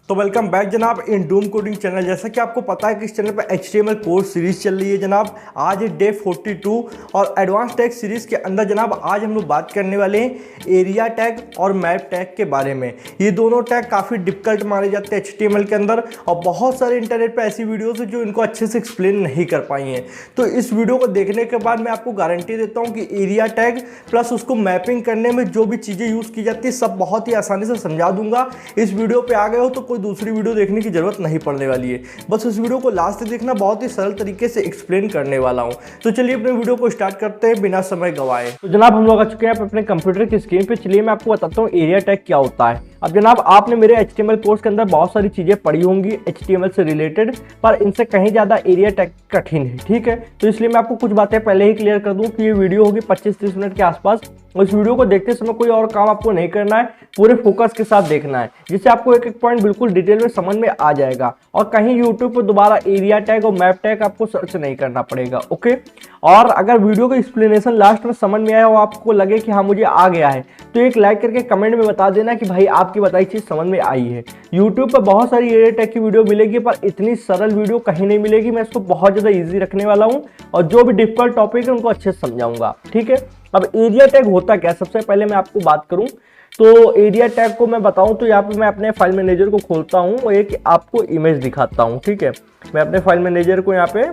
तो welcome back जनाब इन Doom coding channel. जैसा कि आपको पता है कि इस चैनल पर HTML कोर्स सीरीज चल रही है जनाब। आज है डे 42 और एडवांस टैग सीरीज के अंदर जनाब आज हम लोग बात करने वाले हैं एरिया टैग और मैप टैग के बारे में। ये दोनों टैग काफ़ी डिफिकल्ट माने जाते हैं HTML के अंदर और बहुत सारे इंटरनेट पर ऐसी वीडियोज़ हैं जो इनको अच्छे से एक्सप्लेन नहीं कर पाई हैं। तो इस वीडियो को देखने के बाद मैं आपको गारंटी देता हूँ कि एरिया टैग प्लस उसको मैपिंग करने में जो भी चीज़ें यूज़ की जाती है सब बहुत ही आसानी से समझा दूंगा। इस वीडियो पे आ गए हो तो कोई दूसरी वीडियो देखने की जरूरत नहीं पड़ने वाली है, बस इस वीडियो को लास्ट तक देखना, बहुत ही सरल तरीके से एक्सप्लेन करने वाला हूं। तो चलिए अपने वीडियो को स्टार्ट करते हैं बिना समय गवाए। तो जनाब हम लोग आ चुके हैं अपने कंप्यूटर की स्क्रीन पे। चलिए मैं आपको बताता हूँ एरिया टैग क्या होता है। अब जनाब आपने मेरे HTML कोर्स के अंदर बहुत सारी चीजें पढ़ी होंगी HTML से रिलेटेड, पर इनसे कहीं ज्यादा एरिया टैग कठिन है, ठीक है। तो इसलिए मैं आपको कुछ बातें पहले ही क्लियर कर दूं कि ये वीडियो होगी 25-30 मिनट के आसपास। इस वीडियो को देखते समय कोई और काम आपको नहीं करना है, पूरे फोकस के साथ देखना है, जिससे आपको एक एक पॉइंट बिल्कुल डिटेल में समझ में आ जाएगा और कहीं यूट्यूब पर दोबारा एरिया टैग और मैप टैग आपको सर्च नहीं करना पड़ेगा, ओके। और अगर वीडियो का एक्सप्लेनेशन लास्ट में समझ में आया और आपको लगे कि हाँ मुझे आ गया है तो एक लाइक करके कमेंट में बता देना कि भाई आपकी बताई चीज समझ में आई है। यूट्यूब पर बहुत सारी एरिया टैग की वीडियो मिलेगी पर इतनी सरल वीडियो कहीं नहीं मिलेगी। मैं इसको बहुत ज्यादा ईजी रखने वाला हूँ और जो भी डिफिकल्ट टॉपिक है उनको अच्छे से समझाऊंगा, ठीक है। अब एरिया टैग होता क्या, सबसे पहले मैं आपको बात करूं तो एरिया टैग को मैं बताऊं तो यहाँ पे मैं अपने फाइल मैनेजर को खोलता हूं और एक आपको इमेज दिखाता हूं, ठीक है। मैं अपने फाइल मैनेजर को यहाँ पे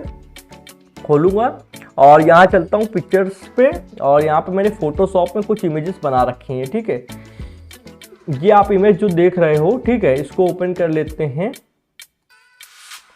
खोलूंगा और यहाँ चलता हूँ पिक्चर्स पे और यहाँ पे मैंने फोटोशॉप में कुछ इमेजेस बना रखी हैं, ठीक है। ये आप इमेज जो देख रहे हो, ठीक है, इसको ओपन कर लेते हैं,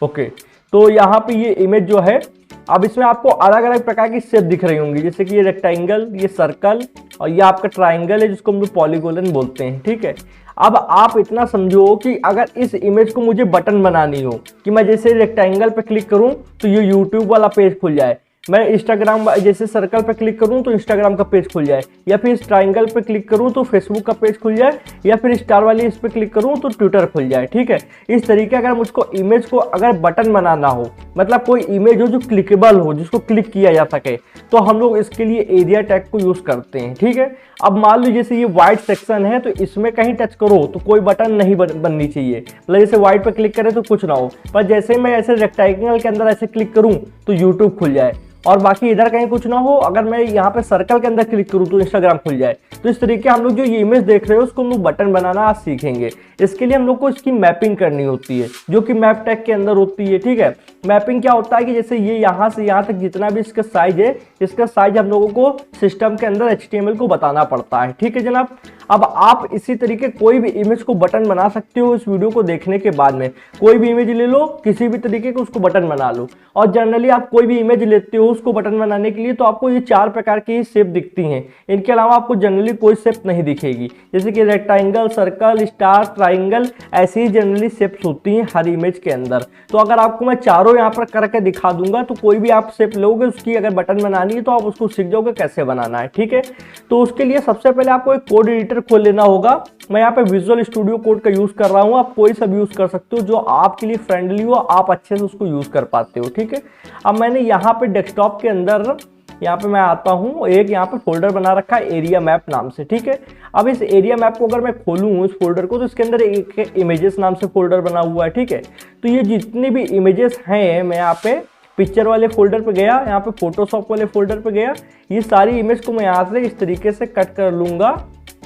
ओके। तो यहाँ पे ये इमेज जो है, अब इसमें आपको अलग अलग प्रकार की शेप दिख रही होंगी, जैसे कि ये रेक्टेंगल, ये सर्कल और ये आपका ट्राइंगल है जिसको हम लोग पॉलीगोन बोलते हैं, ठीक है। अब आप इतना समझो कि अगर इस इमेज को मुझे बटन बनानी हो कि मैं जैसे रेक्टेंगल पे क्लिक करूं तो ये यूट्यूब वाला पेज खुल जाए, मैं इंस्टाग्राम जैसे सर्कल पे क्लिक करूं तो इंस्टाग्राम का पेज खुल जाए, या फिर इस ट्राइंगल पे क्लिक करूं तो फेसबुक का पेज खुल जाए, या फिर स्टार वाली इस पे क्लिक करूं तो ट्विटर खुल जाए, ठीक है। इस तरीके अगर मुझको इमेज को अगर बटन बनाना हो, मतलब कोई इमेज हो जो क्लिकेबल हो, जिसको क्लिक किया जा सके, तो हम लोग इसके लिए एरिया टैग को यूज करते हैं, ठीक है। अब मान लो जैसे ये व्हाइट सेक्शन है तो इसमें कहीं टच करो तो कोई बटन नहीं बननी चाहिए, मतलब जैसे व्हाइट पे क्लिक करें तो कुछ ना हो, पर जैसे मैं ऐसे रेक्टेंगल के अंदर ऐसे क्लिक करूं तो यूट्यूब खुल जाए और बाकी इधर कहीं कुछ ना हो। अगर मैं यहाँ पे सर्कल के अंदर क्लिक करूँ तो इंस्टाग्राम खुल जाए। तो इस तरीके हम लोग जो ये इमेज देख रहे हो उसको हम लोग बटन बनाना आज सीखेंगे। इसके लिए हम लोग को इसकी मैपिंग करनी होती है जो कि मैप टैग के अंदर होती है, ठीक है। मैपिंग क्या होता है कि जैसे ये यहाँ से यहाँ तक जितना भी इसका साइज है, इसका साइज हम लोगों को सिस्टम के अंदर HTML को बताना पड़ता है, ठीक है जनाब। अब आप इसी तरीके कोई भी इमेज को बटन बना सकते हो। इस वीडियो को देखने के बाद में कोई भी इमेज ले लो, किसी भी तरीके को उसको बटन बना लो। और जनरली आप कोई भी इमेज लेते हो उसको बटन बनाने के लिए तो आपको ये 4 प्रकार की शेप दिखती हैं। इनके अलावा आपको जनरली कोई शेप नहीं दिखेगी, जैसे कि रेक्टेंगल, सर्कल, स्टार, ट्राइंगल, ऐसी ही जनरली शेप्स होती हैं हर इमेज के अंदर। तो अगर आपको मैं चारों यहाँ पर करके दिखा दूंगा तो कोई भी आप शेप लोगे उसकी अगर बटन बनानी है तो आप उसको सीख जाओगे कैसे बनाना है, ठीक है। तो उसके लिए सबसे पहले आपको एक कोड एडिटर खोल लेना होगा। मैं यहाँ पे विजुअल स्टूडियो कोड का यूज कर रहा हूँ, आप कोई सा भी यूज कर सकते हो जो आपके लिए फ्रेंडली हो, आप अच्छे से उसको यूज कर पाते हो, ठीक है। अब मैंने यहाँ पे डेस्कटॉप के अंदर यहाँ पे मैं आता हूँ, एक यहाँ पे फोल्डर बना रखा है एरिया मैप नाम से, ठीक है। अब इस एरिया मैप को अगर मैं खोलूँ इस फोल्डर को तो इसके अंदर एक इमेजेस नाम से फोल्डर बना हुआ है, ठीक है। तो ये जितनी भी इमेजेस हैं, मैं यहाँ पे पिक्चर वाले फोल्डर पे गया, यहाँ पे फोटोशॉप वाले फोल्डर पे गया, ये सारी इमेज को मैं यहाँ से इस तरीके से कट कर लूँगा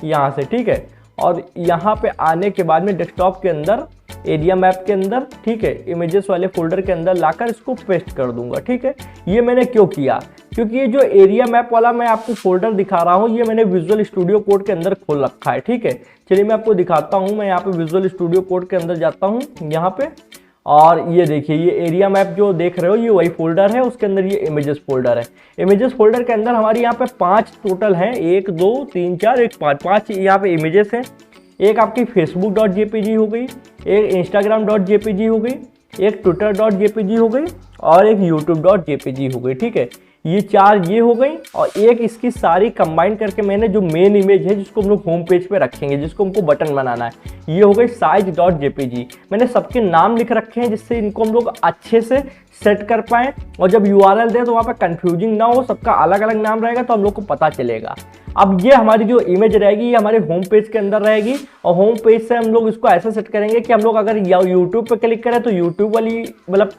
यहाँ से, ठीक है। और यहाँ पे आने के बाद में डेस्कटॉप के अंदर एरिया मैप के अंदर, ठीक है, इमेजेस वाले फोल्डर के अंदर लाकर इसको पेस्ट कर दूंगा, ठीक है। ये मैंने क्यों किया, क्योंकि ये जो एरिया मैप वाला मैं आपको फोल्डर दिखा रहा हूँ ये मैंने विजुअल स्टूडियो कोड के अंदर खोल रखा है, ठीक है। चलिए मैं आपको दिखाता हूँ। मैं यहाँ पे विजुअल स्टूडियो कोड के अंदर जाता हूँ यहाँ पे, और ये देखिए ये एरिया मैप जो देख रहे हो ये वही फोल्डर है, उसके अंदर ये इमेजेस फोल्डर है। इमेजेस फोल्डर के अंदर हमारी यहाँ पे 5 टोटल हैं, 1 2 3 4 1 5 यहाँ पे इमेजेस हैं। एक आपकी facebook.jpg हो गई, एक instagram.jpg हो गई, एक twitter.jpg हो गई और एक youtube.jpg हो गई, ठीक है। ये 4 ये हो गई, और एक इसकी सारी कंबाइन करके मैंने जो मेन इमेज है जिसको हम लोग होम पेज पे रखेंगे, जिसको हमको बटन बनाना है, ये हो गई size.jpg। मैंने सबके नाम लिख रखे हैं जिससे इनको हम लोग अच्छे से सेट कर पाएँ, और जब URL दे तो वहाँ पर कंफ्यूजिंग ना हो, सबका अलग अलग नाम रहेगा तो हम लोग को पता चलेगा। अब ये हमारी जो इमेज रहेगी ये हमारे होम पेज के अंदर रहेगी, और होम पेज से हम लोग इसको ऐसा सेट करेंगे कि हम लोग अगर यूट्यूब पे क्लिक करें तो यूट्यूब वाली मतलब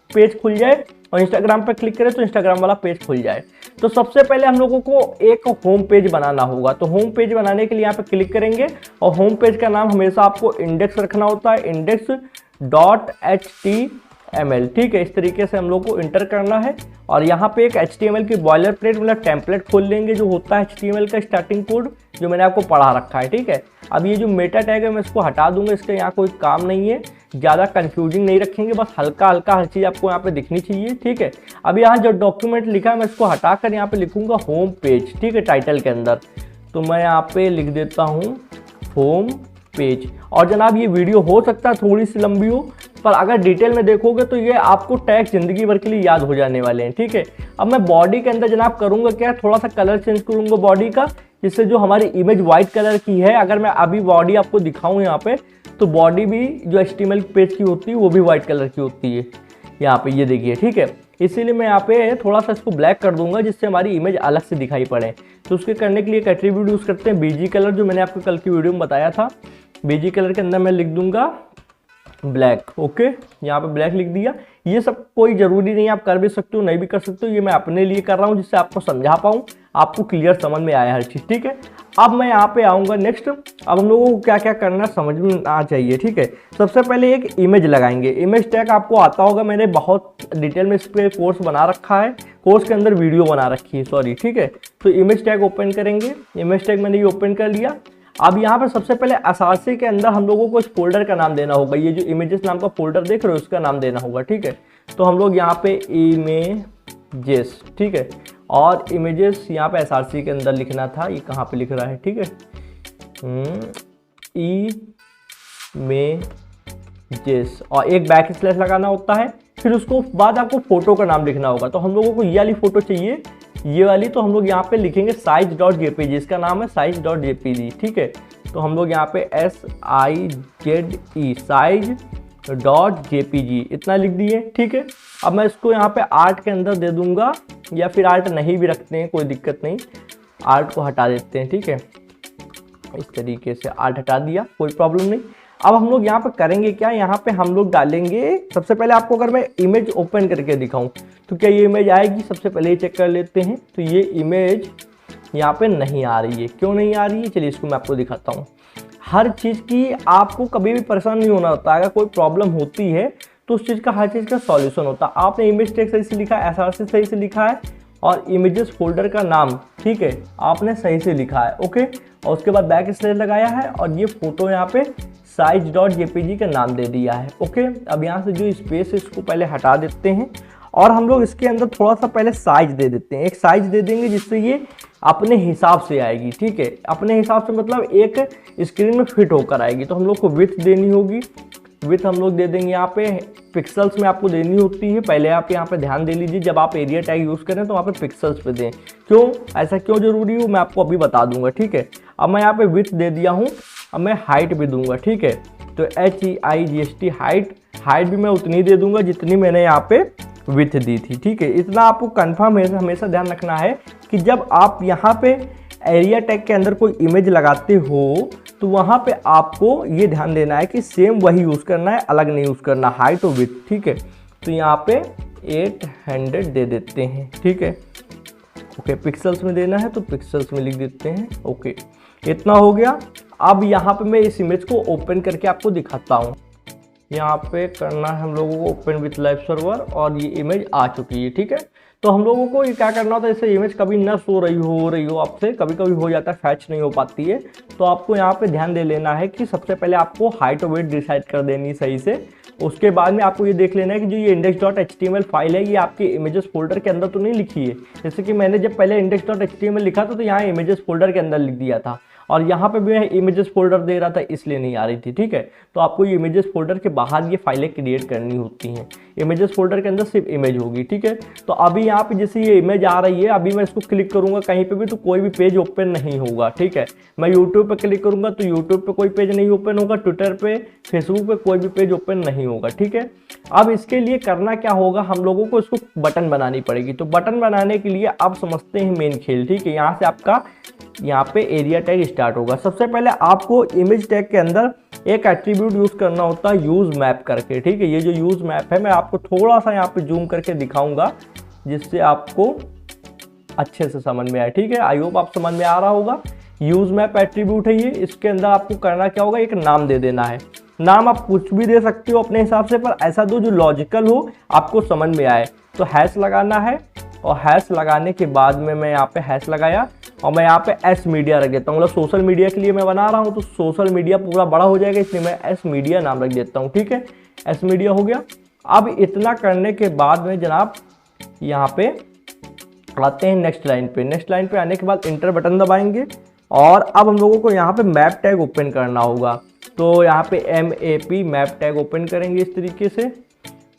पेज खुल जाए, और इंस्टाग्राम पे क्लिक करें तो इंस्टाग्राम वाला पेज खुल जाए। तो सबसे पहले हम लोगों को एक होम पेज बनाना होगा। तो होम पेज बनाने के लिए यहाँ पे क्लिक करेंगे, और होम पेज का नाम हमेशा आपको इंडेक्स रखना होता है, index.html। ठीक है, इस तरीके से हम लोग को इंटर करना है, और यहाँ पे एक HTML की बॉयलर प्लेट मतलब टेम्पलेट खोल लेंगे जो होता है HTML का स्टार्टिंग कोड, जो मैंने आपको पढ़ा रखा है। ठीक है, अब ये जो मेटा टैग है मैं इसको हटा दूंगा, इसका यहाँ कोई काम नहीं है, ज़्यादा कंफ्यूजिंग नहीं रखेंगे, बस हल्का हल्का हर चीज़ आपको यहाँ पे दिखनी चाहिए। ठीक है, अब यहाँ जो डॉक्यूमेंट लिखा है मैं इसको हटाकर यहाँ पे लिखूंगा होम पेज। ठीक है, टाइटल के अंदर तो मैं यहाँ पे लिख देता हूँ होम पेज। और जनाब ये वीडियो हो सकता है थोड़ी सी लंबी हो, पर अगर डिटेल में देखोगे तो ये आपको टैग जिंदगी भर के लिए याद हो जाने वाले हैं। ठीक है, अब मैं बॉडी के अंदर जनाब करूंगा क्या, थोड़ा सा कलर चेंज करूंगा बॉडी का, जिससे जो हमारी इमेज वाइट कलर की है, अगर मैं अभी बॉडी आपको दिखाऊं यहाँ पे, तो बॉडी भी जो HTML पेज की होती है वो भी वाइट कलर की होती है यहाँ पे, ये देखिए। ठीक है, इसीलिए मैं यहाँ पे थोड़ा सा इसको ब्लैक कर दूंगा जिससे हमारी इमेज अलग से दिखाई पड़े। तो उसके करने के लिए एक एट्रीब्यूट यूज़ करते हैं BG कलर, जो मैंने आपको कल की वीडियो में बताया था। BG कलर के अंदर मैं लिख दूंगा ब्लैक। ओके, यहाँ पे ब्लैक लिख दिया। ये सब कोई ज़रूरी नहीं, आप कर भी सकते हो नहीं भी कर सकते हो, ये मैं अपने लिए कर रहा हूँ जिससे आपको समझा पाऊँ, आपको क्लियर समझ में आया हर चीज़। ठीक है, अब मैं यहाँ पे आऊँगा नेक्स्ट। अब हम लोगों को क्या क्या करना समझ में आना चाहिए। ठीक है, सबसे पहले एक इमेज लगाएंगे। इमेज टैग आपको आता होगा, मैंने बहुत डिटेल में इस पर कोर्स बना रखा है, कोर्स के अंदर वीडियो बना रखी है, सॉरी। ठीक है, तो इमेज टैग ओपन करेंगे। इमेज टैग मैंने ये ओपन कर लिया। अब यहाँ पर सबसे पहले असासी के अंदर हम लोगों को इस फोल्डर का नाम देना होगा, ये जो इमेजेस नाम का फोल्डर देख रहे हो उसका नाम देना होगा। ठीक है, तो हम लोग यहाँ पे इमेजेस, ठीक है, और इमेजेस यहाँ पे एसआरसी के अंदर लिखना था, ये कहाँ पे लिख रहा है। ठीक है, इमेजेस, और एक बैक स्लैश लगाना होता है, फिर उसको बाद आपको फोटो का नाम लिखना होगा। तो हम लोगों को ये वाली फोटो चाहिए, ये वाली, तो हम लोग यहाँ पे लिखेंगे size.jpg, इसका नाम है size.jpg। ठीक है, तो हम लोग यहाँ पे SIZE size.jpg इतना लिख दिए। ठीक है, अब मैं इसको यहाँ पे आर्ट के अंदर दे दूंगा, या फिर आर्ट नहीं भी रखते हैं कोई दिक्कत नहीं, आर्ट को हटा देते हैं। ठीक है, इस तरीके से आर्ट हटा दिया, कोई प्रॉब्लम नहीं। अब हम लोग यहाँ पे करेंगे क्या, यहाँ पे हम लोग डालेंगे, सबसे पहले आपको अगर मैं इमेज ओपन करके दिखाऊं तो क्या ये इमेज आएगी, सबसे पहले ये चेक कर लेते हैं। तो ये इमेज यहाँ पे नहीं आ रही है, क्यों नहीं आ रही है, चलिए इसको मैं आपको दिखाता हूँ। हर चीज़ की आपको कभी भी परेशान नहीं होना होता, अगर कोई प्रॉब्लम होती है तो उस चीज़ का हर चीज़ का सॉल्यूशन होता है। आपने इमेज टैग सही से लिखा है, एसआरसी सही से लिखा है, और इमेजेस फोल्डर का नाम, ठीक है, आपने सही से लिखा है। ओके, और उसके बाद बैक स्लैश लगाया है, और ये फोटो यहाँ पे size.jpg का नाम दे दिया है। ओके, अब यहाँ से जो स्पेस है इसको पहले हटा देते हैं, और हम लोग इसके अंदर थोड़ा सा पहले साइज दे देते हैं, एक साइज दे देंगे जिससे ये अपने हिसाब से आएगी। ठीक है, अपने हिसाब से मतलब एक स्क्रीन में फिट होकर आएगी। तो हम लोग को विड्थ देनी होगी, विड्थ हम लोग दे देंगे यहाँ पे पिक्सल्स में आपको देनी होती है। पहले आप यहाँ पे ध्यान दे लीजिए, जब आप एरिया टैग यूज़ करें तो वहाँ पे पिक्सल्स पे दें। क्यों, ऐसा क्यों जरूरी हो मैं आपको अभी बता दूंगा। ठीक है, अब मैं यहाँ पे विड्थ दे दिया हूँ, अब मैं हाइट भी दूंगा। ठीक है, तो HEIGHT हाइट भी मैं उतनी दे दूंगा जितनी मैंने यहाँ पे विड्थ दी थी। ठीक है, इतना आपको कंफर्म हमेशा ध्यान रखना है कि जब आप यहाँ पे एरिया टैग के अंदर कोई इमेज लगाते हो तो वहाँ पे आपको ये ध्यान देना है कि सेम वही यूज़ करना है, अलग नहीं यूज़ करना, हाइट और विड्थ। ठीक है, तो यहाँ पे 800 दे देते हैं। ठीक है, ओके, पिक्सल्स में देना है तो पिक्सल्स में लिख देते हैं। ओके, इतना हो गया। अब यहाँ पे मैं इस इमेज को ओपन करके आपको दिखाता हूँ। यहाँ पे करना है हम लोगों को ओपन विथ लाइव सर्वर, और ये इमेज आ चुकी है। ठीक है, तो हम लोगों को ये क्या करना होता है, जैसे इमेज कभी न सो रही हो आपसे, कभी कभी हो जाता है फैच नहीं हो पाती है, तो आपको यहाँ पे ध्यान दे लेना है कि सबसे पहले आपको हाइट और वेट डिसाइड कर देनी सही से। उसके बाद में आपको ये देख लेना है कि जो ये index.html फाइल है ये आपके इमेजेस फोल्डर के अंदर तो नहीं लिखी है। जैसे कि मैंने जब पहले index.html लिखा था तो यहाँ इमेजेस फोल्डर के अंदर लिख दिया था, और यहाँ पे भी मैं इमेजेस फोल्डर दे रहा था इसलिए नहीं आ रही थी, ठीक है। तो आपको ये इमेजेस फोल्डर के बाहर ये फाइलें क्रिएट करनी होती हैं। इमेजेस फोल्डर के अंदर सिर्फ इमेज होगी, ठीक है। तो अभी यहाँ पे जैसे ये इमेज आ रही है, अभी मैं इसको क्लिक करूंगा कहीं पे भी तो कोई भी पेज ओपन नहीं होगा, ठीक है। मैं यूट्यूब पे क्लिक करूंगा तो यूट्यूब पे कोई पेज नहीं ओपन होगा, ट्विटर पे, फेसबुक पे कोई भी पेज ओपन नहीं होगा, ठीक है। अब इसके लिए करना क्या होगा, हम लोगों को इसको बटन बनानी पड़ेगी। तो बटन बनाने के लिए आप समझते हैं मेन खेल, ठीक है। यहाँ से आपका यहाँ पे एरिया टैग स्टार्ट होगा। सबसे पहले आपको इमेज टैग के अंदर एक एट्रीब्यूट यूज करना होता है यूज मैप करके, ठीक है। ये जो यूज मैप है मैं आपको थोड़ा सा यहाँ पे जूम करके दिखाऊंगा जिससे आपको अच्छे से समझ में आए, ठीक है। आई होप आप समझ में आ रहा होगा। यूज मैप एट्रीब्यूट है ये, इसके अंदर आपको करना क्या होगा, एक नाम दे देना है। नाम आप कुछ भी दे सकते हो अपने हिसाब से, पर ऐसा दो जो लॉजिकल हो, आपको समझ में आए। तो हैश लगाना है और हैश लगाने के बाद में मैं यहाँ पे हैश लगाया और मैं यहाँ पे एस मीडिया रख देता हूँ। मतलब सोशल मीडिया के लिए मैं बना रहा हूँ तो सोशल मीडिया पूरा बड़ा हो जाएगा, इसलिए मैं एस मीडिया नाम रख देता हूँ, ठीक है। एस मीडिया हो गया। अब इतना करने के बाद में जनाब यहाँ पे आते हैं नेक्स्ट लाइन पे। नेक्स्ट लाइन पे आने के बाद इंटर बटन दबाएंगे और अब हम लोगों को यहाँ पे मैप टैग ओपन करना होगा। तो यहाँ पे MAP मैप टैग ओपन करेंगे इस तरीके से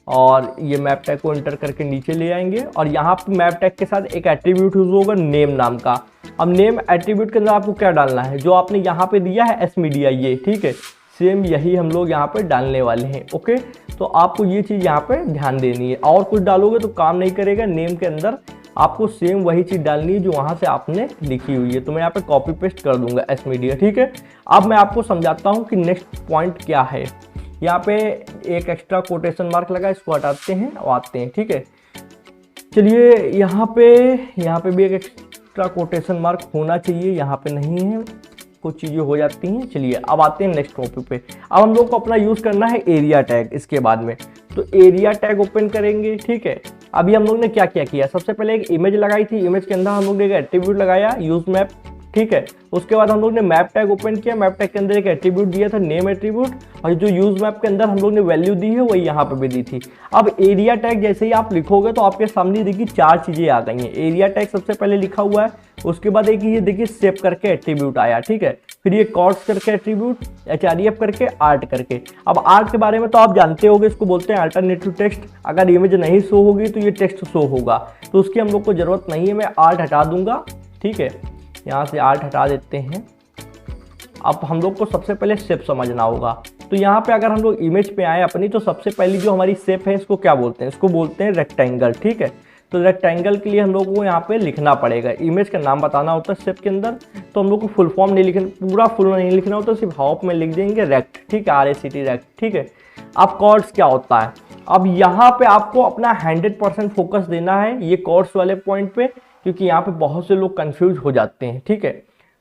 और ये मैप टैग को इंटर करके नीचे ले आएंगे और यहाँ पे मैप टैग के साथ एक एट्रीब्यूट यूज होगा नेम नाम का। अब नेम एट्रीब्यूट के अंदर आपको क्या डालना है, जो आपने यहाँ पे दिया है एस मीडिया, ये ठीक है, सेम यही हम लोग यहाँ पे डालने वाले हैं। ओके, तो आपको ये चीज़ यहाँ पे ध्यान देनी है, और कुछ डालोगे तो काम नहीं करेगा। नेम के अंदर आपको सेम वही चीज़ डालनी है जो वहाँ से आपने लिखी हुई है। तो मैं यहाँ पे कॉपी पेस्ट कर दूंगा एस मीडिया, ठीक है। अब मैं आपको समझाता हूँ कि नेक्स्ट पॉइंट क्या है। यहाँ पे एक एक्स्ट्रा कोटेशन मार्क लगा, इसको हटाते हैं और आते हैं, ठीक है। चलिए यहाँ पे भी एक एक्स्ट्रा कोटेशन मार्क होना चाहिए, यहाँ पे नहीं है, कुछ चीज़ें हो जाती हैं। चलिए अब आते हैं नेक्स्ट टॉपिक पे। अब हम लोग को अपना यूज़ करना है एरिया टैग। इसके बाद में तो एरिया टैग ओपन करेंगे, ठीक है। अभी हम लोग ने क्या क्या किया, सबसे पहले एक इमेज लगाई थी, इमेज के अंदर हम लोग ने एक एट्रीब्यूट लगाया यूज मैप, ठीक है। उसके बाद हम लोग ने मैप टैग ओपन किया, मैप टैग के अंदर एक एट्रीब्यूट दिया था नेम एट्रीब्यूट, और जो यूज मैप के अंदर हम लोग ने वैल्यू दी है वही यहाँ पे भी दी थी। अब एरिया टैग जैसे ही आप लिखोगे तो आपके सामने देखिए 4 चीजें आ गई हैं। एरिया टैग सबसे पहले लिखा हुआ है, उसके बाद एक ये देखिए सेव करके एट्रीब्यूट आया, ठीक है। फिर ये कॉर्ड्स करके एट्रीब्यूट, HREF करके, आर्ट करके। अब आर्ट के बारे में तो आप जानते होंगे, इसको बोलते हैं अल्टरनेटिव टेक्स्ट। अगर इमेज नहीं शो होगी तो ये टेक्स्ट शो होगा, तो उसकी हम लोग को जरूरत नहीं है, मैं आर्ट हटा दूंगा, ठीक है। यहाँ से आर्ट हटा देते हैं। अब हम लोग को सबसे पहले शेप समझना होगा। तो यहाँ पे अगर हम लोग इमेज पे आए अपनी, तो सबसे पहली जो हमारी शेप है इसको क्या बोलते हैं, इसको बोलते हैं रेक्टेंगल, ठीक है। तो रेक्टेंगल के लिए हम लोगों को यहाँ पे लिखना पड़ेगा, इमेज का नाम बताना होता है शेप के अंदर। तो हम लोग को फुल फॉर्म नहीं लिखना, पूरा फुल नहीं लिखना होता, सिर्फ हाफ में लिख देंगे रेक्ट, ठीक है, RACT रेक्ट, ठीक है। अब कॉर्ड्स क्या होता है, अब यहाँ पे आपको अपना 100% फोकस देना है ये कॉर्ड्स वाले पॉइंट पे, क्योंकि यहाँ पे बहुत से लोग कंफ्यूज हो जाते हैं, ठीक है।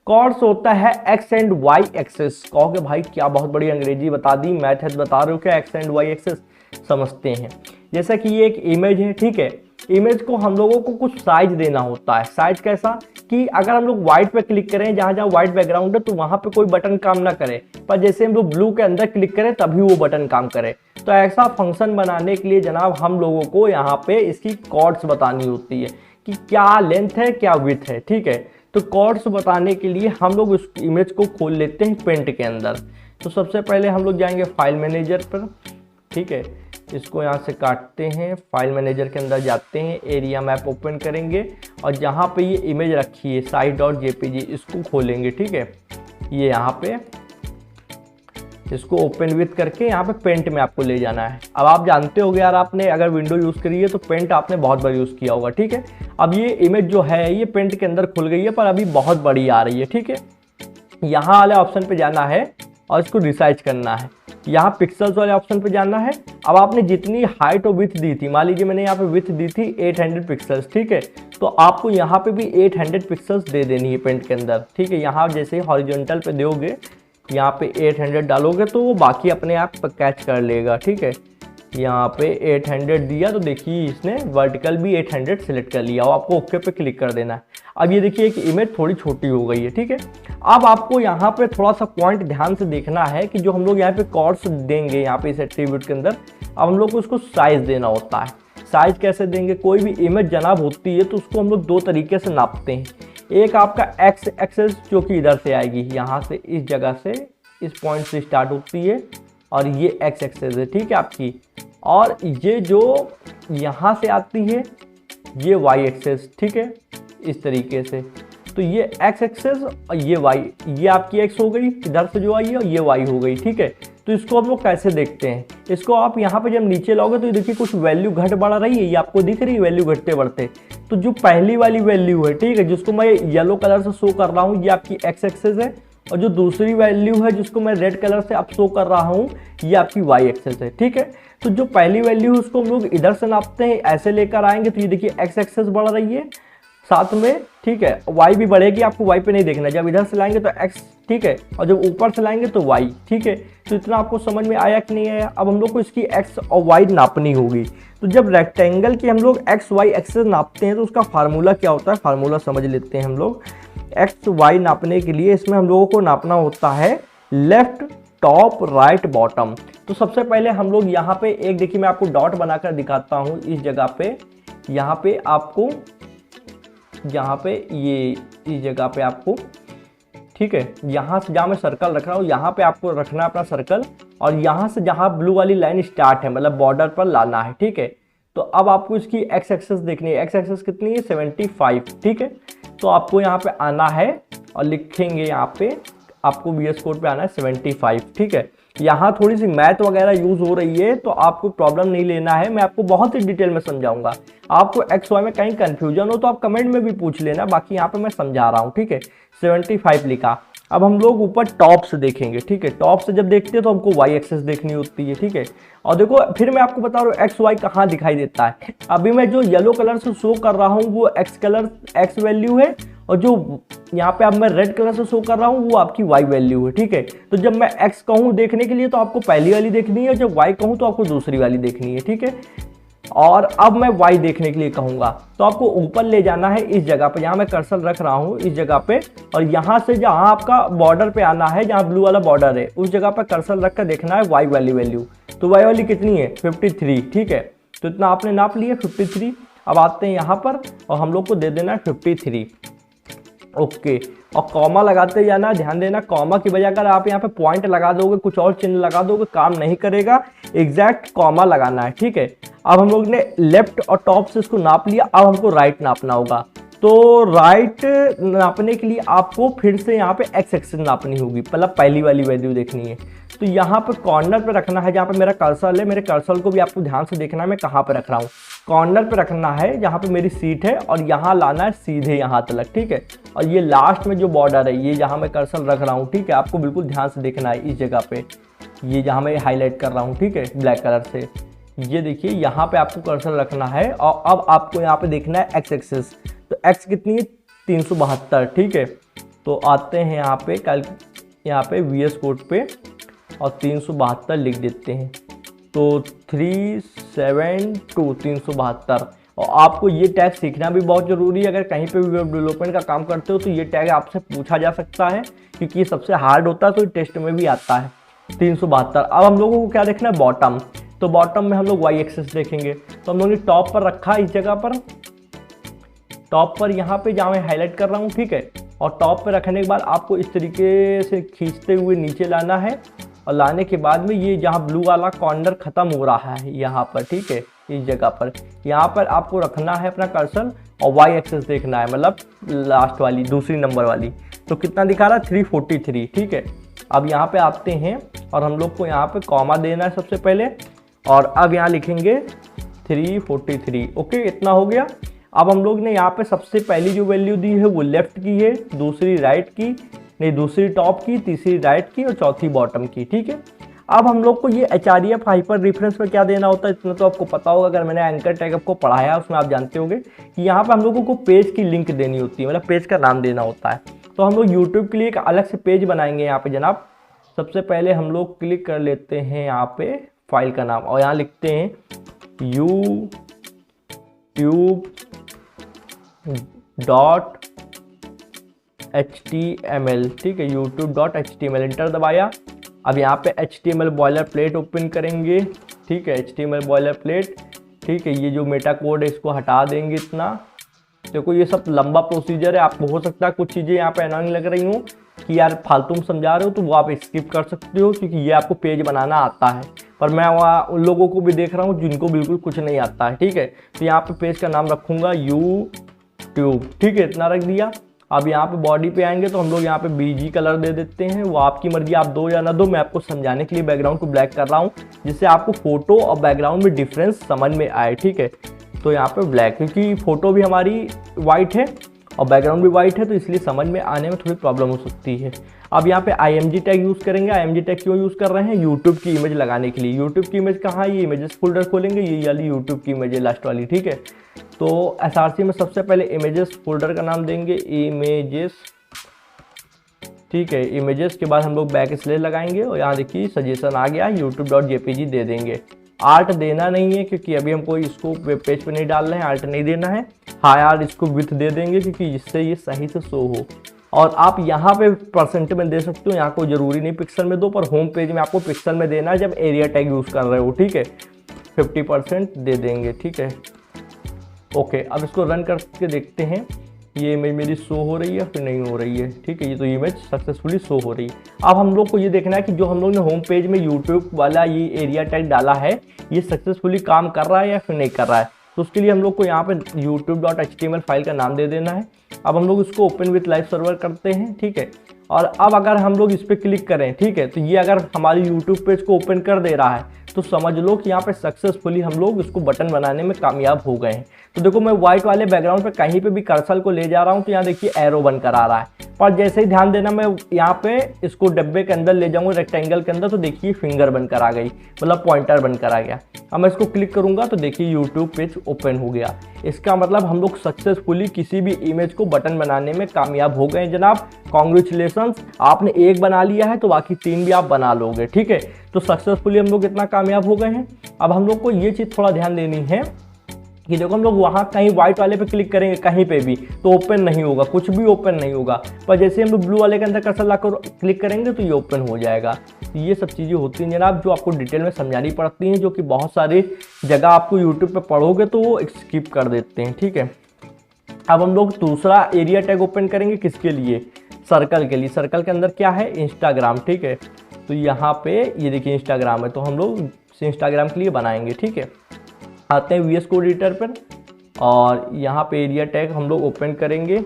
कॉर्ड्स होता है एक्स एंड वाई एक्सेस। कहोगे भाई क्या बहुत बड़ी अंग्रेजी बता दी, मैथ बता रहे हो क्या, एक्स एंड वाई एक्सेस समझते हैं। जैसा कि ये एक इमेज है, ठीक है। इमेज को हम लोगों को कुछ साइज देना होता है। साइज कैसा कि अगर हम लोग व्हाइट पे क्लिक करें, जहाँ जहाँ व्हाइट बैकग्राउंड है, तो वहाँ पे कोई बटन काम ना करे, पर जैसे हम लोग ब्लू के अंदर क्लिक करें तभी वो बटन काम करे। तो ऐसा फंक्शन बनाने के लिए जनाब हम लोगों को यहाँ पे इसकी कॉर्ड्स बतानी होती है कि क्या लेंथ है क्या विड्थ है, ठीक है। तो कॉर्ड्स बताने के लिए हम लोग उस इमेज को खोल लेते हैं पेंट के अंदर। तो सबसे पहले हम लोग जाएंगे फाइल मैनेजर पर, ठीक है। इसको यहाँ से काटते हैं, फाइल मैनेजर के अंदर जाते हैं, एरिया मैप ओपन करेंगे और जहाँ पे ये इमेज रखी है size.jpg इसको खोलेंगे, ठीक है। ये यहाँ पे इसको ओपन विथ करके यहाँ पे पेंट में आपको ले जाना है। अब आप जानते होगे यार, आपने अगर विंडो यूज़ करी है तो पेंट आपने बहुत बार यूज़ किया होगा, ठीक है। अब ये इमेज जो है ये पेंट के अंदर खुल गई है, पर अभी बहुत बड़ी आ रही है, ठीक है। यहाँ वाले ऑप्शन पे जाना है और इसको रिसाइज करना है। यहाँ पिक्सल्स वाले ऑप्शन पे जाना है। अब आपने जितनी हाइट और विड्थ दी थी, मान लीजिए मैंने यहाँ पे विड्थ दी थी 800 पिक्सल्स, ठीक है। तो आपको यहाँ पे भी 800 पिक्सल्स दे देनी है पेंट के अंदर, ठीक है। यहाँ जैसे हॉरिजॉन्टल पे दोगे, यहाँ पे 800 डालोगे तो वो बाकी अपने आप कैच कर लेगा, ठीक है। यहाँ पे 800 दिया तो देखिए इसने वर्टिकल भी 800 सेलेक्ट कर लिया और आपको ओके पे क्लिक कर देना है। अब ये देखिए कि इमेज थोड़ी छोटी हो गई है, ठीक है। अब आपको यहाँ पे थोड़ा सा पॉइंट ध्यान से देखना है कि जो हम लोग यहाँ पे कॉर्ड्स देंगे यहाँ पे इस एट्रीब्यूट के अंदर, अब हम लोग को उसको साइज देना होता है। साइज कैसे देंगे, कोई भी इमेज जनाब होती है तो उसको हम लोग 2 तरीके से नापते हैं। एक आपका एक्स एक्सेस जो कि इधर से आएगी, यहाँ से इस जगह से इस पॉइंट से स्टार्ट होती है और ये एक्स एक्सेस है, ठीक है आपकी। और ये जो यहाँ से आती है ये वाई एक्सेस, ठीक है, इस तरीके से। तो ये एक्स एक्सेस और ये वाई, ये आपकी एक्स हो गई इधर से जो आई है, और ये वाई हो गई, ठीक है। तो इसको हम लोग कैसे देखते हैं, इसको आप यहाँ पे जब नीचे लाओगे तो ये देखिए कुछ वैल्यू घट बढ़ रही है, ये आपको दिख रही है वैल्यू घटते बढ़ते। तो जो पहली वाली वैल्यू है, ठीक है, जिसको मैं येलो कलर से शो कर रहा हूँ, ये आपकी एक्स एक्सेस है। और जो दूसरी वैल्यू है जिसको मैं रेड कलर से अब शो कर रहा हूँ, ये आपकी वाई एक्सेस है, ठीक है। तो जो पहली वैल्यू है उसको हम लोग इधर से नापते हैं, ऐसे लेकर आएंगे तो ये देखिए एक्स एक्सेस बढ़ रही है साथ में, ठीक है। वाई भी बढ़ेगी, आपको वाई पे नहीं देखना, जब इधर से लाएंगे तो एक्स, ठीक है, और जब ऊपर से लाएंगे तो वाई, ठीक है। तो इतना आपको समझ में आया कि नहीं आया। अब हम लोग को इसकी एक्स और वाई नापनी होगी। तो जब रेक्टेंगल की हम लोग एक्स वाई एक्सेस नापते हैं तो उसका फार्मूला क्या होता है, फार्मूला समझ लेते हैं हम लोग। एक्स वाई नापने के लिए इसमें हम लोगों को नापना होता है लेफ्ट, टॉप, राइट, बॉटम। तो सबसे पहले हम लोग यहाँ पे एक, देखिए मैं आपको डॉट बनाकर दिखाता हूँ इस जगह पे, यहाँ पे आपको, यहाँ पे ये इस जगह पे आपको, ठीक है, यहाँ से जहाँ मैं सर्कल रख रहा हूँ यहाँ पे आपको रखना है अपना सर्कल, और यहाँ से जहाँ ब्लू वाली लाइन स्टार्ट है मतलब बॉर्डर पर लाना है, ठीक है। तो अब आपको इसकी एक्स एक्सेस देखनी है, एक्स एक्सेस कितनी है 75, ठीक है। तो आपको यहाँ पे आना है और लिखेंगे, यहाँ पे आपको VS कोड पे आना है 75, ठीक है। यहाँ थोड़ी सी मैथ वगैरह यूज हो रही है तो आपको प्रॉब्लम नहीं लेना है, मैं आपको बहुत ही डिटेल में समझाऊंगा। आपको एक्स वाई में कहीं कंफ्यूजन हो तो आप कमेंट में भी पूछ लेना, बाकी यहाँ पे मैं समझा रहा हूँ, ठीक है। 75 लिखा। अब हम लोग ऊपर टॉप से देखेंगे, ठीक है। टॉप से जब देखते हैं तो हमको वाई एक्सेस देखनी होती है, ठीक है। और देखो फिर मैं आपको बता रहा हूँ एक्स वाई कहाँ दिखाई देता है। अभी मैं जो येलो कलर से शो कर रहा हूँ वो एक्स वैल्यू है, और जो यहाँ पे अब मैं रेड कलर से शो कर रहा हूँ वो आपकी वाई वैल्यू है, ठीक है। तो जब मैं एक्स कहूँ देखने के लिए तो आपको पहली वाली देखनी है, और जब वाई कहूँ तो आपको दूसरी वाली देखनी है, ठीक है। और अब मैं वाई देखने के लिए कहूँगा तो आपको ऊपर ले जाना है इस जगह पे, जहाँ मैं कर्सर रख रहा हूँ इस जगह पे, और यहाँ से जहाँ आपका बॉर्डर पे आना है, जहाँ ब्लू वाला बॉर्डर है उस जगह पर कर्सर रख कर देखना है वाई वाली वैल्यू। तो वाई वाली कितनी है 53, ठीक है। तो इतना आपने नाप लिया 53। अब आते हैं यहाँ पर और हम लोग को दे देना है 53, ओके। और कॉमा लगाते जाना, ध्यान देना कॉमा की बजाय अगर आप यहाँ पे पॉइंट लगा दोगे, कुछ और चिन्ह लगा दोगे, काम नहीं करेगा, एग्जैक्ट कॉमा लगाना है, ठीक है। अब हम लोग ने लेफ्ट और टॉप से इसको नाप लिया, अब हमको राइट नापना होगा। तो राइट नापने के लिए आपको फिर से यहाँ पे एक्स एक्सेस नापनी होगी, मतलब पहली वाली वैल्यू देखनी है। तो यहाँ पर कॉर्नर पे रखना है, जहाँ पे मेरा कर्सर है, मेरे कर्सर को भी आपको ध्यान से देखना है मैं कहाँ पे रख रहा हूँ। कॉर्नर पे रखना है जहाँ पे मेरी सीट है, और यहाँ लाना है सीधे यहाँ तक, ठीक है। और ये लास्ट में जो बॉर्डर है, ये जहाँ मैं कर्सर रख रहा हूँ, ठीक है, आपको बिल्कुल ध्यान से देखना है इस जगह पे, ये जहाँ मैं हाईलाइट कर रहा हूँ, ठीक है, ब्लैक कलर से। ये देखिए यहाँ पे आपको कर्सर रखना है, और अब आपको यहाँ पे देखना है एक्स एक्सेस। तो एक्स कितनी है 372, ठीक है। तो आते हैं यहाँ पे यहाँ पे VS कोड पे और 372 लिख देते हैं। तो 372 372। और आपको ये टैग सीखना भी बहुत ज़रूरी है, अगर कहीं पे भी वेब डेवलपमेंट का काम करते हो तो ये टैग आपसे पूछा जा सकता है, क्योंकि ये सबसे हार्ड होता है, तो टेस्ट में भी आता है 372। अब हम लोगों को क्या देखना है बॉटम। तो बॉटम में हम लोग वाई एक्सेस देखेंगे, तो हम लोगों ने टॉप पर रखा इस जगह पर, टॉप पर यहाँ पे जहाँ मैं हाईलाइट कर रहा हूँ, ठीक है। और टॉप पे रखने के बाद आपको इस तरीके से खींचते हुए नीचे लाना है, और लाने के बाद में ये जहाँ ब्लू वाला कॉर्नर खत्म हो रहा है यहाँ पर, ठीक है, इस जगह पर, यहाँ पर आपको रखना है अपना कर्सर और वाई एक्सेस देखना है, मतलब लास्ट वाली दूसरी नंबर वाली। तो कितना दिखा रहा है 343, ठीक है। अब यहाँ पे आते हैं और हम लोग को यहाँ पे कॉमा देना है सबसे पहले, और अब यहाँ लिखेंगे 343, ओके, इतना हो गया। अब हम लोग ने यहाँ पे सबसे पहली जो वैल्यू दी है वो लेफ्ट की है, दूसरी राइट की, नहीं दूसरी टॉप की, तीसरी राइट की और चौथी बॉटम की, ठीक है। अब हम लोग को ये HREF हाइपर रेफरेंस में क्या देना होता है, इतना तो आपको पता होगा, अगर मैंने एंकर टैग आपको पढ़ाया उसमें आप जानते होंगे कि यहाँ पर हम लोगों को पेज की लिंक देनी होती है, मतलब पेज का नाम देना होता है। तो हम लोग यूट्यूब के लिए एक अलग से पेज बनाएंगे यहाँ पे जनाब। सबसे पहले हम लोग क्लिक कर लेते हैं यहाँ पे फाइल का नाम, और यहाँ लिखते हैं youtube.html, ठीक है, youtube.html, इंटर दबाया। अब यहाँ पे HTML बॉयलर प्लेट ओपन करेंगे, ठीक है, HTML बॉयलर प्लेट, ठीक है। ये जो मेटा कोड है इसको हटा देंगे इतना, देखो ये सब लंबा प्रोसीजर है, आपको हो सकता है कुछ चीज़ें यहाँ पे अनोइंग लग रही हो कि यार फालतू में समझा रहे हो, तो वो आप स्किप कर सकते हो क्योंकि ये आपको पेज बनाना आता है। पर मैं वहाँ उन लोगों को भी देख रहा हूँ जिनको बिल्कुल कुछ नहीं आता है, ठीक है। तो यहाँ पे पेज का नाम रखूँगा यूट्यूब, ठीक है, इतना रख दिया। अब यहाँ पे बॉडी पे आएंगे तो हम लोग यहाँ पे बीजी कलर दे देते हैं, वो आपकी मर्जी, आप दो या ना दो। मैं आपको समझाने के लिए बैकग्राउंड को ब्लैक कर रहा हूँ जिससे आपको फोटो और बैकग्राउंड में डिफरेंस समझ में आए, ठीक है। तो यहाँ पे ब्लैक, क्योंकि फोटो भी हमारी वाइट है और बैकग्राउंड भी वाइट है, तो इसलिए समझ में आने में थोड़ी प्रॉब्लम हो सकती है। अब यहाँ पे IMG टैग यूज़ करेंगे। IMG टैग क्यों यूज़ कर रहे हैं? यूट्यूब की इमेज लगाने के लिए। यूट्यूब की इमेज कहाँ है? ये इमेजेस फोल्डर खोलेंगे, ये वाली यूट्यूब की इमेज है लास्ट वाली, ठीक है। तो SRC में सबसे पहले इमेजेस फोल्डर का नाम देंगे इमेजेस, ठीक है। इमेजेस के बाद हम लोग बैक स्लैश लगाएंगे और यहाँ देखिए सजेशन आ गया, youtube.jpg दे देंगे। आर्ट देना नहीं है क्योंकि अभी हमको इसको वेब पेज पे नहीं डाल रहे हैं, आर्ट नहीं देना है। हाँ यार, इसको विथ दे देंगे क्योंकि जिससे ये सही से शो हो। और आप यहाँ पे परसेंट में दे सकते हो, यहाँ को जरूरी नहीं पिक्सल में दो, पर होम पेज में आपको पिक्सल में देना है जब एरिया टैग यूज़ कर रहे हो, ठीक है। 50% दे देंगे, ठीक है। ओके, अब इसको रन करके देखते हैं ये इमेज मेरी शो हो रही है फिर नहीं हो रही है, ठीक है। ये तो इमेज सक्सेसफुली शो हो रही है। अब हम लोग को ये देखना है कि जो हम लोग ने होम पेज में यूट्यूब वाला ये एरिया टैग डाला है ये सक्सेसफुली काम कर रहा है या फिर नहीं कर रहा है। तो उसके लिए हम लोग को यहाँ पे youtube.html फाइल का नाम दे देना है। अब हम लोग इसको ओपन विथ लाइव सर्वर करते हैं, ठीक है। और अब अगर हम लोग इस पर क्लिक करें, ठीक है, तो ये अगर हमारी यूट्यूब पेज को ओपन कर दे रहा है तो समझ लो कि यहाँ पे सक्सेसफुली हम लोग इसको बटन बनाने में कामयाब हो गए हैं। तो देखो मैं व्हाइट वाले बैकग्राउंड पे कहीं पे भी कर्सर को ले जा रहा हूँ तो यहाँ देखिए एरो बनकर आ रहा है। पर जैसे ही ध्यान देना मैं यहाँ पे इसको डब्बे के अंदर ले जाऊँगा रेक्टेंगल के अंदर, तो देखिए फिंगर बनकर आ गई, मतलब पॉइंटर बनकर आ गया। अब मैं इसको क्लिक करूँगा तो देखिए यूट्यूब पेज ओपन हो गया। इसका मतलब हम लोग सक्सेसफुली किसी भी इमेज को बटन बनाने में कामयाब हो गए जनाब। कॉन्ग्रेचुलेशंस, आपने एक बना लिया है तो बाकी 3 भी आप बना लोगे, ठीक है। तो सक्सेसफुली हम लोग इतना कामयाब हो गए हैं। अब हम लोग को ये चीज़ थोड़ा ध्यान देनी है कि देखो हम लोग वहाँ कहीं व्हाइट वाले पे क्लिक करेंगे कहीं पे भी तो ओपन नहीं होगा, कुछ भी ओपन नहीं होगा। पर जैसे हम लोग ब्लू वाले के अंदर कर्सर लाकर क्लिक करेंगे तो ये ओपन हो जाएगा। ये सब चीज़ें होती हैं जनाब जो आपको डिटेल में समझानी पड़ती हैं, जो कि बहुत सारी जगह आपको यूट्यूब पे पढ़ोगे तो वो स्किप कर देते हैं, ठीक है। अब हम लोग दूसरा एरिया टैग ओपन करेंगे, किसके लिए? सर्कल के लिए। सर्कल के अंदर क्या है? इंस्टाग्राम, ठीक है। तो यहाँ पे ये देखिए इंस्टाग्राम है, तो हम लोग इंस्टाग्राम के लिए बनाएंगे, ठीक है। आते हैं VS कोड एडिटर पर और यहाँ पे एरिया टैग हम लोग ओपन करेंगे।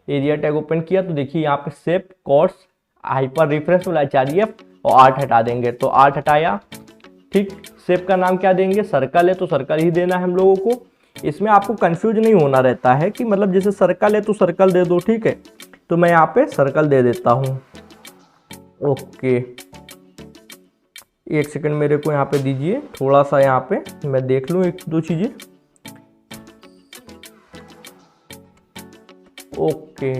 एरिया टैग ओपन किया तो देखिए यहाँ पे शेप, कोट्स, हाइपर रेफरेंस वाला HREF और आर्ट हटा देंगे, तो आर्ट हटाया, ठीक। शेप का नाम क्या देंगे? सर्कल है तो सर्कल ही देना है हम लोगों को। इसमें आपको कंफ्यूज नहीं होना रहता है कि मतलब जैसे सर्कल है तो सर्कल दे दो, ठीक है। तो मैं यहाँ पे सर्कल दे देता हूँ। ओके, एक सेकंड मेरे को यहाँ पे दीजिए, थोड़ा सा यहाँ पे मैं देख लूँ 1-2 चीज़ें। ओके,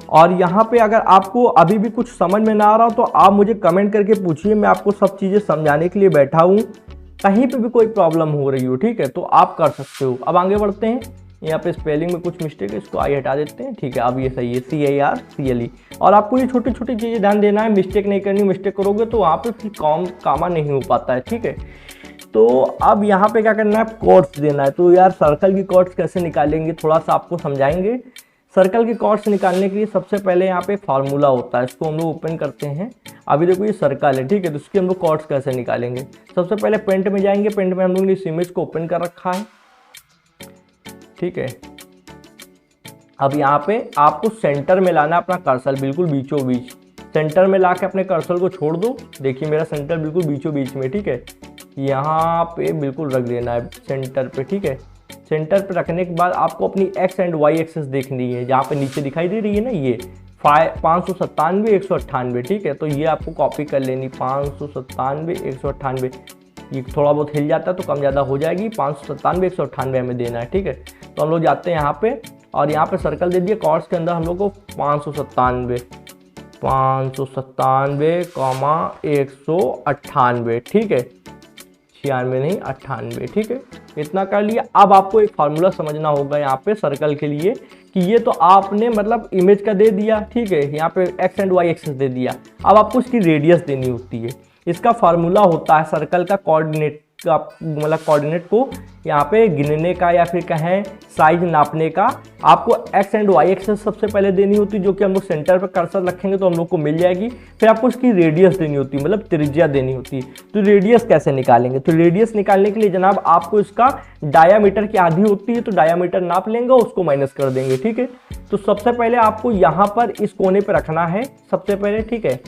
और यहाँ पे अगर आपको अभी भी कुछ समझ में ना आ रहा हो तो आप मुझे कमेंट करके पूछिए, मैं आपको सब चीज़ें समझाने के लिए बैठा हूँ। कहीं पे भी कोई प्रॉब्लम हो रही हो, ठीक है, तो आप कर सकते हो। अब आगे बढ़ते हैं। यहाँ पे स्पेलिंग में कुछ मिस्टेक है, इसको आई हटा देते हैं, ठीक है। अब ये सही है, CARCLE। और आपको ये छोटी छोटी चीज़ें ध्यान देना है, मिस्टेक नहीं करनी। मिस्टेक करोगे तो वहाँ पे फिर कामा नहीं हो पाता है, ठीक है। तो अब यहाँ पे क्या करना है? कॉर्ड्स देना है। तो यार सर्कल की कॉर्ड्स कैसे निकालेंगे थोड़ा सा आपको समझाएंगे। सर्कल की कॉर्ड्स निकालने के लिए सबसे पहले यहाँ पे फार्मूला होता है, इसको हम लोग ओपन करते हैं। अभी देखो ये सर्कल है, ठीक है, तो इसकी हम लोग कॉर्ड्स कैसे निकालेंगे? सबसे पहले पेंट में जाएंगे। पेंट में हम लोग ने इस इमेज को ओपन कर रखा है, ठीक है। अब यहाँ पे आपको सेंटर में लाना अपना कर्सर, बिल्कुल बीचों बीच। सेंटर में ला के अपने कर्सर को छोड़ दो। देखिए मेरा सेंटर बिल्कुल बीचों बीच में, ठीक है। यहाँ पे बिल्कुल रख देना है सेंटर पे, ठीक है। सेंटर पे रखने के बाद आपको अपनी X एंड Y एक्सेस देखनी है, जहाँ पे नीचे दिखाई दे रही है ना ये 597 198, ठीक है। तो ये आपको कॉपी कर लेनी, 597 198। ये थोड़ा बहुत हिल जाता है तो कम ज़्यादा हो जाएगी, 597 198 हमें देना है, ठीक है। तो हम लोग जाते हैं यहाँ पे और यहाँ पे सर्कल दे दिए। कॉर्ड्स के अंदर हम लोग को 597 198, ठीक है। 96 नहीं 98, ठीक है। इतना कर लिया। अब आपको एक फार्मूला समझना होगा यहाँ पे सर्कल के लिए कि ये तो आपने मतलब इमेज का दे दिया, ठीक है। यहाँ पे X एंड Y एक्सेस दे दिया। अब आपको इसकी रेडियस देनी होती है। इसका फार्मूला होता है सर्कल का कोऑर्डिनेट का मतलब कोऑर्डिनेट को यहाँ पे गिनने का या फिर कहें साइज नापने का आपको एक्स एंड वाई एक्सेस सबसे पहले देनी होती है, जो कि हम लोग सेंटर पे कर्सर रखेंगे तो हम लोग को मिल जाएगी। फिर आपको इसकी रेडियस देनी होती है, मतलब त्रिज्या देनी होती है। तो रेडियस कैसे निकालेंगे? तो रेडियस निकालने के लिए जनाब आपको इसका डायामीटर की आधी होती है, तो डायामीटर नाप लेंगे, उसको माइनस कर देंगे, ठीक है। तो सबसे पहले आपको यहाँ पर इस कोने पे रखना है सबसे पहले, ठीक है।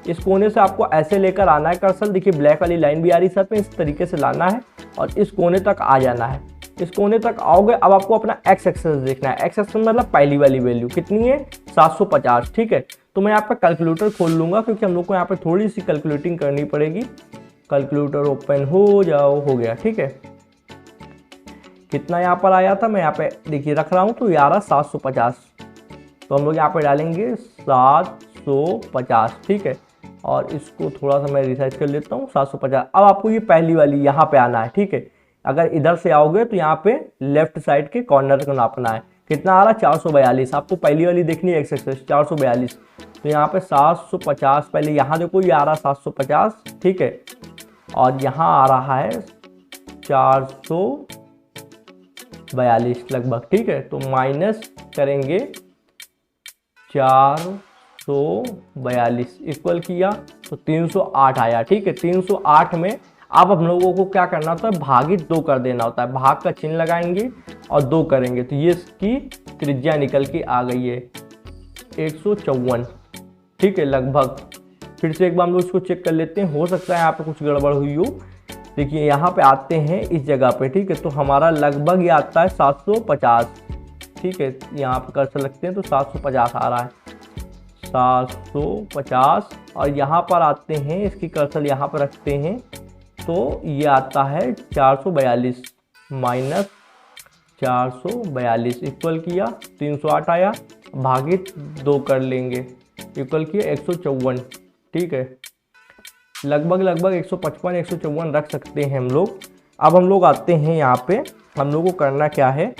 इस कोने से आपको ऐसे लेकर आना है कर्सर, देखिए ब्लैक वाली लाइन भी आ रही है सर पे, इस तरीके से लाना है और इस कोने तक आ जाना है। इस कोने तक आओगे, अब आपको अपना एक्स एक्सेस देखना है। एक्स एक्सेस मतलब पहली वाली वैल्यू कितनी है? 750, ठीक है। तो मैं यहाँ पे कैलकुलेटर खोल लूंगा, क्योंकि हम लोग को यहाँ पे थोड़ी सी कैलकुलेटिंग करनी पड़ेगी। कैलकुलेटर ओपन हो जाओ, हो गया, ठीक है। कितना यहाँ पर आया था, मैं यहाँ पे देखिए रख रहा हूँ, तो यार 750। तो हम लोग यहाँ पे डालेंगे 750, ठीक है। और इसको थोड़ा सा मैं रिसाइज कर लेता हूँ, 750। अब आपको ये पहली वाली यहाँ पे आना है, ठीक है। अगर इधर से आओगे तो यहाँ पे लेफ्ट साइड के कॉर्नर को नापना है। कितना आ रहा है? 442। आपको पहली वाली देखनी है एक्स एक्सेस, 442। तो यहाँ पे 750, पहले यहाँ देखो ये आ रहा है 750, ठीक है। और यहाँ आ रहा है 442 लगभग, ठीक है। तो माइनस करेंगे 442, इक्वल किया तो 308 आया, ठीक है। 308 में अब हम लोगों को क्या करना होता है? भागित 2 कर देना होता है। भाग का चिन्ह लगाएंगे और 2 करेंगे, तो ये इसकी त्रिज्या निकल के आ गई है 154, ठीक है लगभग। फिर से एक बार हम लोग इसको चेक कर लेते हैं, हो सकता है यहाँ पे कुछ गड़बड़ हुई हो। देखिए यहाँ पे आते हैं इस जगह पे, ठीक है। तो हमारा लगभग ये आता है 750, ठीक है। यहाँ पे कर्सर लगते हैं तो 750 आ रहा है, 750। और यहाँ पर आते हैं, इसकी कर्सर यहाँ पर रखते हैं तो ये आता है 442 माइनस 442, इक्वल किया 308 आया, भागित 2 कर लेंगे, इक्वल किया 154, ठीक है। लगभग 155 154 रख सकते हैं हम लोग। अब हम लोग आते हैं यहाँ पे, हम लोग को करना क्या है?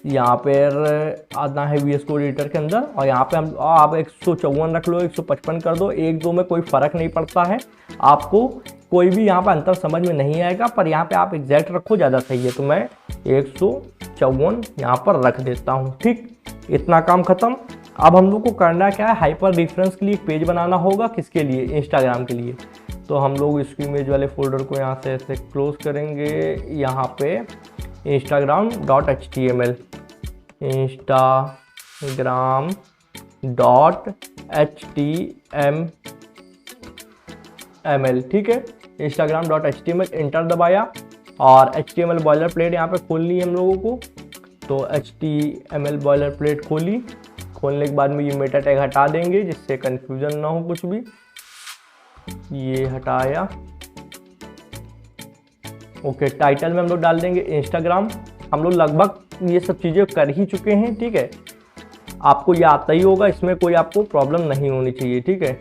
यहाँ पर आना है VS कोड एडिटर के अंदर, और यहाँ पे हम आप 154 रख लो, 155 कर दो, 1-2 में कोई फ़र्क नहीं पड़ता है। आपको कोई भी यहाँ पर अंतर समझ में नहीं आएगा, पर यहाँ पे आप एग्जैक्ट रखो, ज़्यादा सही है। तो मैं 154 यहाँ पर रख देता हूँ, ठीक। इतना काम खत्म। अब हम लोग को करना क्या है? हाइपर रेफरेंस के लिए एक पेज बनाना होगा, किसके लिए? इंस्टाग्राम के लिए। तो हम लोग इसकी इमेज वाले फोल्डर को यहाँ से ऐसे क्लोज करेंगे, यहाँ पे instagram.html, instagram.html, ठीक है। instagram.html इंटर दबाया और HTML बॉयलर प्लेट यहाँ पे खोलनी है हम लोगों को। तो HTML बॉयलर प्लेट खोली, खोलने के बाद में ये मेटा टैग हटा देंगे, जिससे कन्फ्यूजन ना हो कुछ भी। ये हटाया, ओके। टाइटल में हम लोग डाल देंगे इंस्टाग्राम। हम लोग लगभग ये सब चीज़ें कर ही चुके हैं, ठीक है। आपको ये आता ही होगा, इसमें कोई आपको प्रॉब्लम नहीं होनी चाहिए, ठीक है।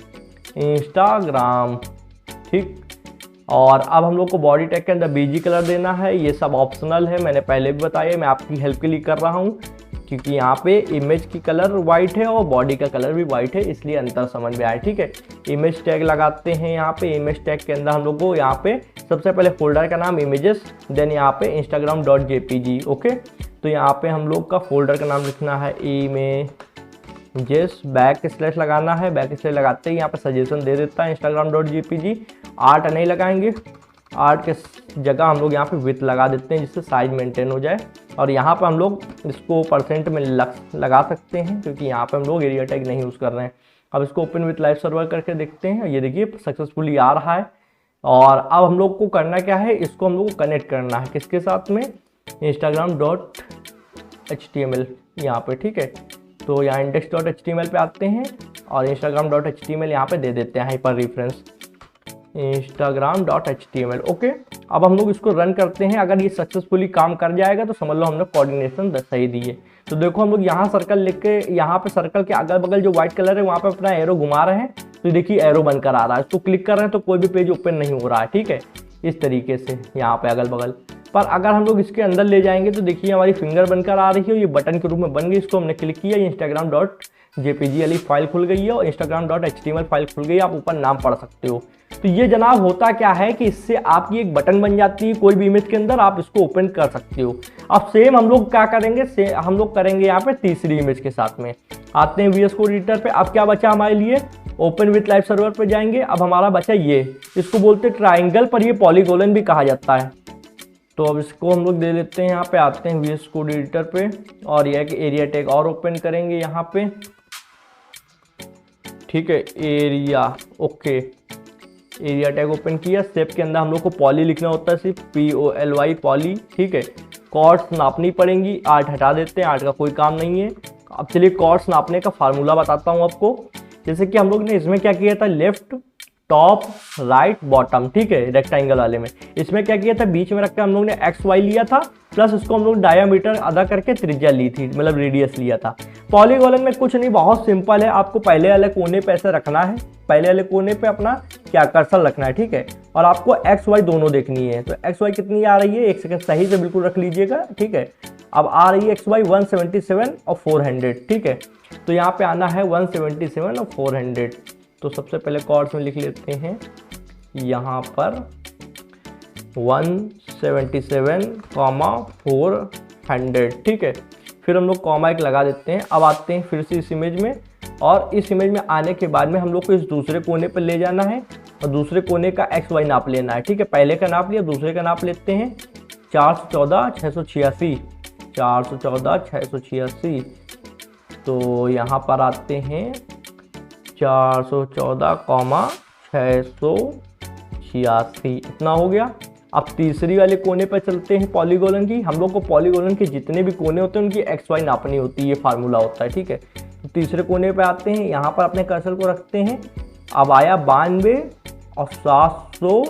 इंस्टाग्राम, ठीक। और अब हम लोग को बॉडी टैग के अंदर बीजी कलर देना है। ये सब ऑप्शनल है, मैंने पहले भी बताया, मैं आपकी हेल्प के लिए कर रहा हूँ, क्योंकि यहाँ पे इमेज की कलर वाइट है और बॉडी का कलर भी वाइट है, इसलिए अंतर समझ में आया, ठीक है। इमेज टैग लगाते हैं यहाँ पे। इमेज टैग के अंदर हम लोग को यहाँ पे सबसे पहले फोल्डर का नाम इमेजेस, देन यहाँ पे instagram.jpg, ओके। तो यहाँ पे हम लोग का फोल्डर का नाम लिखना है इमेजेस, बैक स्लैश लगाना है। बैक स्लैश लगाते ही यहाँ पे सजेशन दे देता है instagram.jpg। आर्ट नहीं लगाएंगे, आर्ट के जगह हम लोग यहाँ पे विथ लगा देते हैं, जिससे साइज मेंटेन हो जाए। और यहाँ पर हम लोग इसको % में लगा सकते हैं, क्योंकि यहाँ पे हम लोग एरिया टैग नहीं यूज़ कर रहे हैं। अब इसको ओपन विथ लाइव सर्वर करके देखते हैं। ये देखिए सक्सेसफुली आ रहा है। और अब हम लोग को करना क्या है? इसको हम लोग को कनेक्ट करना है किसके साथ में? instagram.html यहाँ पे, ठीक है। तो यहाँ index.html पे आते हैं और instagram.html यहाँ पे दे देते हैं हाइपर रेफरेंस instagram.html, ओके। अब हम लोग इसको रन करते हैं। अगर ये सक्सेसफुली काम कर जाएगा तो समझ लो हमने कोऑर्डिनेशन सही दी है। तो देखो हम लोग यहाँ सर्कल लेके, यहाँ पे सर्कल के अगल बगल जो व्हाइट कलर है वहाँ पे अपना एरो घुमा रहे हैं, तो देखिए एरो बनकर आ रहा है। इसको क्लिक कर रहे हैं तो कोई भी पेज ओपन नहीं हो रहा है, ठीक है। इस तरीके से यहाँ पे अगल बगल पर अगर हम लोग इसके अंदर ले जाएंगे तो देखिए हमारी फिंगर बनकर आ रही है, ये बटन के रूप में बन गई। इसको हमने क्लिक किया, instagram.jpg वाली फाइल खुल गई है और instagram.html फाइल खुल गई है। आप ऊपर नाम पढ़ सकते हो। तो ये जनाब होता क्या है कि इससे आपकी एक बटन बन जाती है कोई भी इमेज के अंदर, आप इसको ओपन कर सकते हो। अब सेम हम लोग क्या करेंगे, हम लोग करेंगे यहाँ पे तीसरी इमेज के साथ में। आते हैं VS कोड एडिटर पे। अब क्या बचा हमारे लिए, ओपन विथ लाइव सर्वर पे जाएंगे। अब हमारा बचा ये, इसको बोलते हैं ट्राइंगल, पर ये पॉलीगोन भी कहा जाता है। तो अब इसको हम लोग दे लेते हैं, यहाँ पे आते हैं VS कोड एडिटर पे और यह है कि एरिया टैग और ओपन करेंगे यहाँ पे, ठीक है, area, okay, area tag open किया। शेप के अंदर हम लोग को पॉली लिखना होता है, सिर्फ POLY पॉली, ठीक है। कॉर्ड्स नापनी पड़ेंगी, 8 हटा देते हैं, 8 का कोई काम नहीं है। अब चलिए कॉर्ड्स नापने का फार्मूला बताता हूँ आपको। जैसे कि हम लोग ने इसमें क्या किया था, लेफ्ट, टॉप, राइट, बॉटम, ठीक है, रेक्टेंगल वाले में। इसमें क्या किया था, बीच में रखकर हम लोग ने XY लिया था, प्लस इसको हम लोग डायमीटर आधा करके त्रिज्या ली थी, मतलब रेडियस लिया था। पॉलीगोन में कुछ नहीं, बहुत सिंपल है। आपको पहले वाले कोने पे ऐसे रखना है, पहले वाले कोने पे अपना क्या कर्सर रखना है, ठीक है। और आपको XY दोनों देखनी है। तो XY कितनी आ रही है, एक सेकंड सही से बिल्कुल रख लीजिएगा, ठीक है। अब आ रही है XY 177 और 400, ठीक है। तो यहाँ पे आना है 177 और 400। तो सबसे पहले कॉर्ड्स में लिख लेते हैं यहाँ पर 177,400, ठीक है। फिर हम लोग कॉमा एक लगा देते हैं। अब आते हैं फिर से इस इमेज में, और इस इमेज में आने के बाद में हम लोग को इस दूसरे कोने पर ले जाना है और दूसरे कोने का XY नाप लेना है, ठीक है। पहले का नाप लिया, दूसरे का नाप लेते हैं 414,686, 414,686। तो यहाँ पर आते हैं 414,686, इतना हो गया। अब तीसरी वाले कोने पर चलते हैं पॉलीगोन की। हम लोग को पॉलीगोन के जितने भी कोने होते हैं उनकी XY नापनी होती है, ये फार्मूला होता है, ठीक है। तो तीसरे कोने पे आते हैं, यहाँ पर अपने कर्सर को रखते हैं। अब आया 92 और 700,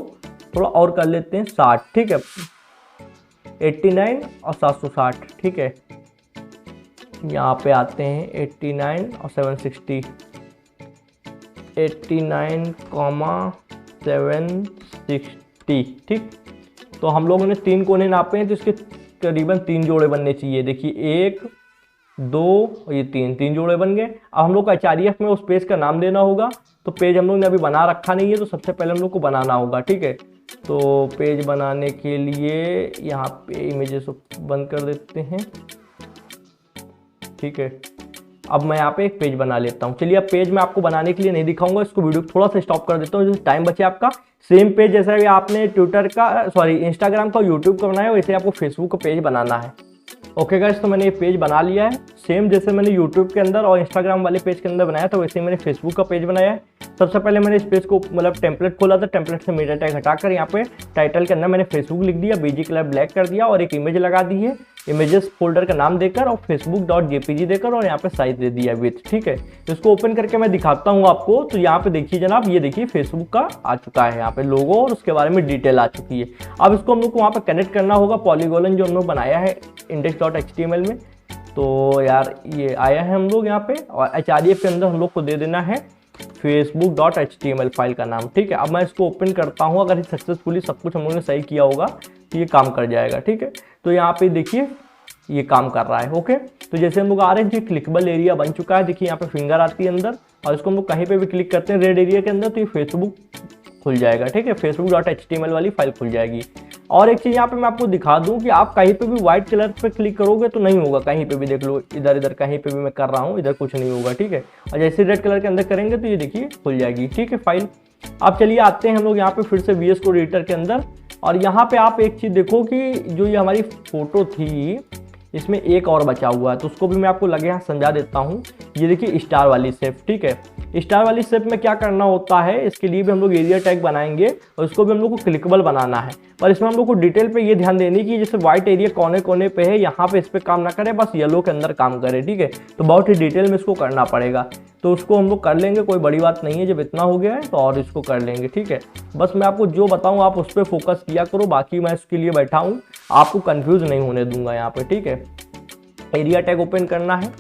थोड़ा और कर लेते हैं 60, ठीक है, 89 और 760, ठीक है। यहाँ पे आते हैं 89 और 760, 89,760, ठीक। तो हम लोगों ने 3 कोने नापे हैं, तो इसके करीबन 3 जोड़े बनने चाहिए। देखिए 1, 2 और ये 3 जोड़े बन गए। अब हम लोग को HREF में उस पेज का नाम देना होगा। तो पेज हम लोग ने अभी बना रखा नहीं है, तो सबसे पहले हम लोग को बनाना होगा, ठीक है। तो पेज बनाने के लिए यहाँ पे इमेजेस बंद कर देते हैं, ठीक है। अब मैं यहाँ पे एक पेज बना लेता हूँ। चलिए अब पेज मैं आपको बनाने के लिए नहीं दिखाऊंगा, इसको वीडियो थोड़ा सा स्टॉप कर देता हूँ, जैसे टाइम बचे आपका। सेम पेज जैसा भी आपने ट्विटर का, सॉरी, इंस्टाग्राम का, यूट्यूब का बनाया, वैसे आपको फेसबुक का पेज बनाना है। ओके गाइस, तो मैंने ये पेज बना लिया है। सेम जैसे मैंने यूट्यूब के अंदर और इंस्टाग्राम वाले पेज के अंदर बनाया था, वैसे मैंने फेसबुक का पेज बनाया है। सबसे पहले मैंने इस पेज को, मतलब टेम्पलेट खोला था, टेम्पलेट से मीडिया टैग हटाकर यहाँ पे टाइटल के अंदर मैंने फेसबुक लिख दिया, BG कलर ब्लैक कर दिया और एक इमेज लगा दी है, इमेजेस फोल्डर का नाम देकर और facebook.jpg देकर, और यहाँ पे साइज दे दिया विथ, ठीक है। इसको ओपन करके मैं दिखाता हूँ आपको। तो यहाँ पे देखिए जनाब, ये देखिए फेसबुक का आ चुका है, यहाँ पे लोगो और उसके बारे में डिटेल आ चुकी है। अब इसको हम लोग को वहाँ पे कनेक्ट करना होगा पॉलीगोन जो हम लोग बनाया है index.html में। तो यार ये आया है हम लोग यहाँ पे, और HREF के अंदर हम लोग को दे देना है facebook.html फाइल का नाम, ठीक है। अब मैं इसको ओपन करता हूँ। अगर सक्सेसफुली सब कुछ हम लोगों ने सही किया होगा तो ये काम कर जाएगा, ठीक है। तो यहाँ पे देखिए ये काम कर रहा है, ओके। तो जैसे हम लोग आ रहे हैं, क्लिकबल एरिया बन चुका है। देखिए यहाँ पे फिंगर आती है अंदर, और इसको हम लोग कहीं पे भी क्लिक करते हैं रेड एरिया के अंदर, तो ये फेसबुक खुल जाएगा, ठीक है। facebook.html वाली फाइल खुल जाएगी। और एक चीज़ यहाँ पे मैं आपको दिखा दूँ कि आप कहीं पे भी व्हाइट कलर पे क्लिक करोगे तो नहीं होगा, कहीं पे भी देख लो, इधर इधर कहीं पे भी मैं कर रहा हूँ, इधर कुछ नहीं होगा, ठीक है। और जैसे रेड कलर के अंदर करेंगे तो ये देखिए खुल जाएगी, ठीक है, फाइल। अब चलिए आते हैं हम लोग यहाँ पे फिर से VS कोड एडिटर के अंदर, और यहाँ पे आप एक चीज़ देखो कि जो ये हमारी फोटो थी इसमें एक और बचा हुआ है, तो उसको भी मैं आपको लगे यहाँ समझा देता हूँ। ये देखिए स्टार वाली शेप, ठीक है। स्टार वाली शेप में क्या करना होता है, इसके लिए भी हम लोग एरिया टैग बनाएंगे और इसको भी हम लोग को क्लिकबल बनाना है। पर इसमें हम लोग को डिटेल पे ये ध्यान देनी कि जैसे व्हाइट एरिया कोने कोने पे है, यहाँ पे इस पर काम ना करे, बस येलो के अंदर काम करे, ठीक है। तो बहुत ही डिटेल में इसको करना पड़ेगा, तो उसको हम लोग कर लेंगे, कोई बड़ी बात नहीं है। जब इतना हो गया है तो और इसको कर लेंगे, ठीक है। बस मैं आपको जो बताऊँ आप उस पर फोकस किया करो, बाकी मैं इसके लिए बैठा हूँ, आपको कन्फ्यूज नहीं होने दूंगा यहाँ पे, ठीक है। एरिया टैग ओपन करना है,